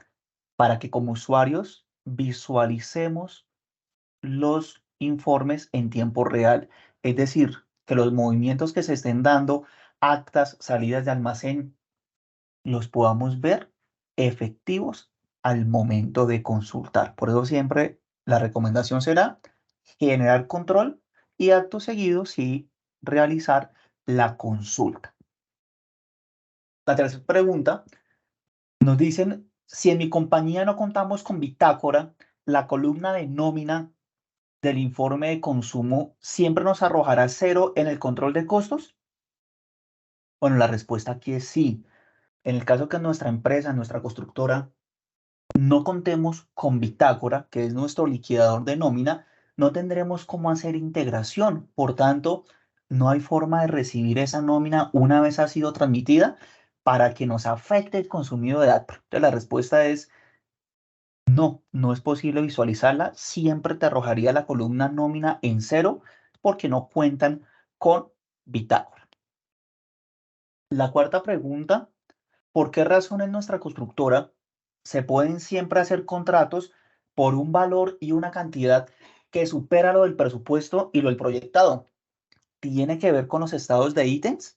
para que como usuarios visualicemos los informes en tiempo real. Es decir, que los movimientos que se estén dando, actas, salidas de almacén, los podamos ver efectivos al momento de consultar. Por eso siempre la recomendación será generar control y acto seguido sí realizar la consulta. La tercera pregunta, nos dicen, si en mi compañía no contamos con bitácora, la columna de nómina del informe de consumo siempre nos arrojará cero en el control de costos. Bueno, la respuesta aquí es sí. En el caso que nuestra empresa, nuestra constructora, no contemos con bitácora, que es nuestro liquidador de nómina, no tendremos cómo hacer integración. Por tanto, no hay forma de recibir esa nómina una vez ha sido transmitida para que nos afecte el consumido de datos. Entonces, la respuesta es no, no es posible visualizarla. Siempre te arrojaría la columna nómina en cero porque no cuentan con bitácora. La cuarta pregunta, ¿por qué razón en nuestra constructora se pueden siempre hacer contratos por un valor y una cantidad que supera lo del presupuesto y lo del proyectado? ¿Tiene que ver con los estados de ítems?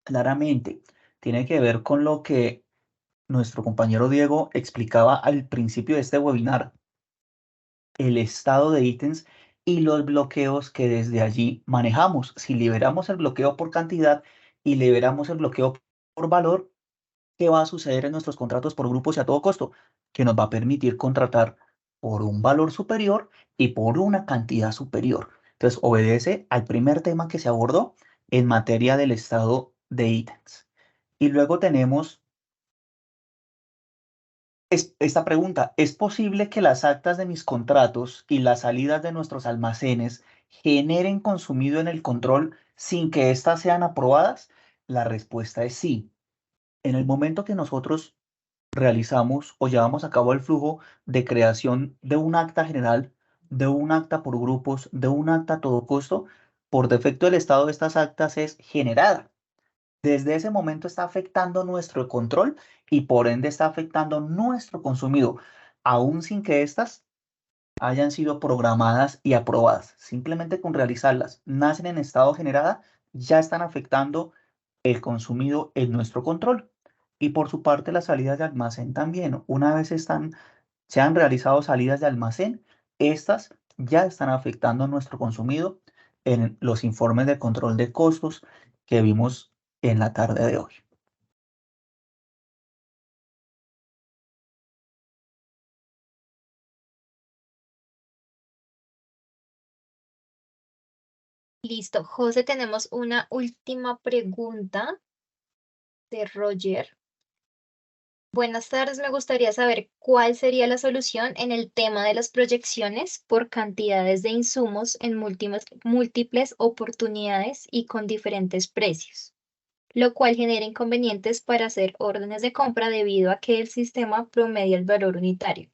Claramente, tiene que ver con lo que nuestro compañero Diego explicaba al principio de este webinar, el estado de ítems y los bloqueos que desde allí manejamos. Si liberamos el bloqueo por cantidad y liberamos el bloqueo por valor, ¿qué va a suceder en nuestros contratos por grupos y a todo costo? Que nos va a permitir contratar por un valor superior y por una cantidad superior. Entonces, obedece al primer tema que se abordó en materia del estado de ítems. Y luego tenemos esta pregunta: ¿es posible que las actas de mis contratos y las salidas de nuestros almacenes generen consumido en el control sin que éstas sean aprobadas? La respuesta es sí. En el momento que nosotros realizamos o llevamos a cabo el flujo de creación de un acta general, de un acta por grupos, de un acta a todo costo, por defecto el estado de estas actas es generada. Desde ese momento está afectando nuestro control y por ende está afectando nuestro consumido, aún sin que éstas hayan sido programadas y aprobadas. Simplemente con realizarlas, nacen en estado generada, ya están afectando el consumido en nuestro control. Y por su parte, las salidas de almacén también. Una vez se han realizado salidas de almacén, estas ya están afectando nuestro consumido en los informes de control de costos que vimos en la tarde de hoy. Listo, José, tenemos una última pregunta de Roger. Buenas tardes, me gustaría saber cuál sería la solución en el tema de las proyecciones por cantidades de insumos en múltiples oportunidades y con diferentes precios, lo cual genera inconvenientes para hacer órdenes de compra debido a que el sistema promedia el valor unitario.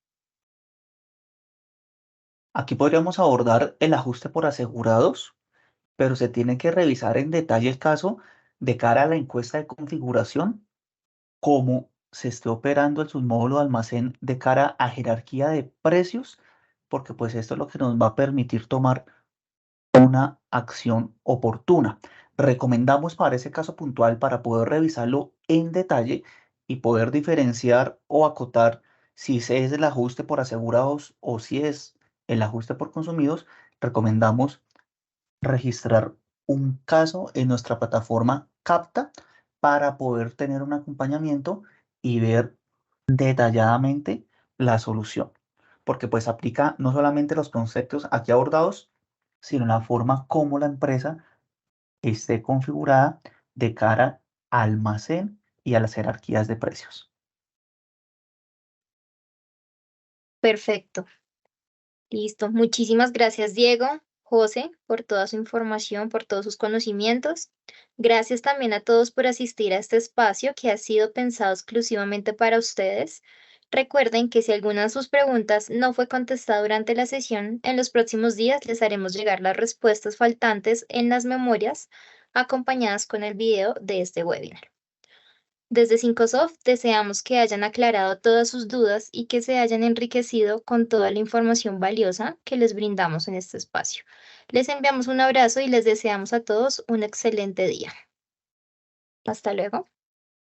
Aquí podríamos abordar el ajuste por asegurados, pero se tiene que revisar en detalle el caso de cara a la encuesta de configuración, cómo se esté operando el submódulo de almacén de cara a jerarquía de precios, porque pues esto es lo que nos va a permitir tomar una acción oportuna. Recomendamos para ese caso puntual, para poder revisarlo en detalle y poder diferenciar o acotar si ese es el ajuste por asegurados o si es el ajuste por consumidos, recomendamos registrar un caso en nuestra plataforma Capta para poder tener un acompañamiento y ver detalladamente la solución, porque pues aplica no solamente los conceptos aquí abordados, sino la forma como la empresa esté configurada de cara al almacén y a las jerarquías de precios. Perfecto. Listo. Muchísimas gracias, Diego, José, por toda su información, por todos sus conocimientos. Gracias también a todos por asistir a este espacio que ha sido pensado exclusivamente para ustedes. Recuerden que si alguna de sus preguntas no fue contestada durante la sesión, en los próximos días les haremos llegar las respuestas faltantes en las memorias acompañadas con el video de este webinar. Desde Cincosoft deseamos que hayan aclarado todas sus dudas y que se hayan enriquecido con toda la información valiosa que les brindamos en este espacio. Les enviamos un abrazo y les deseamos a todos un excelente día. Hasta luego.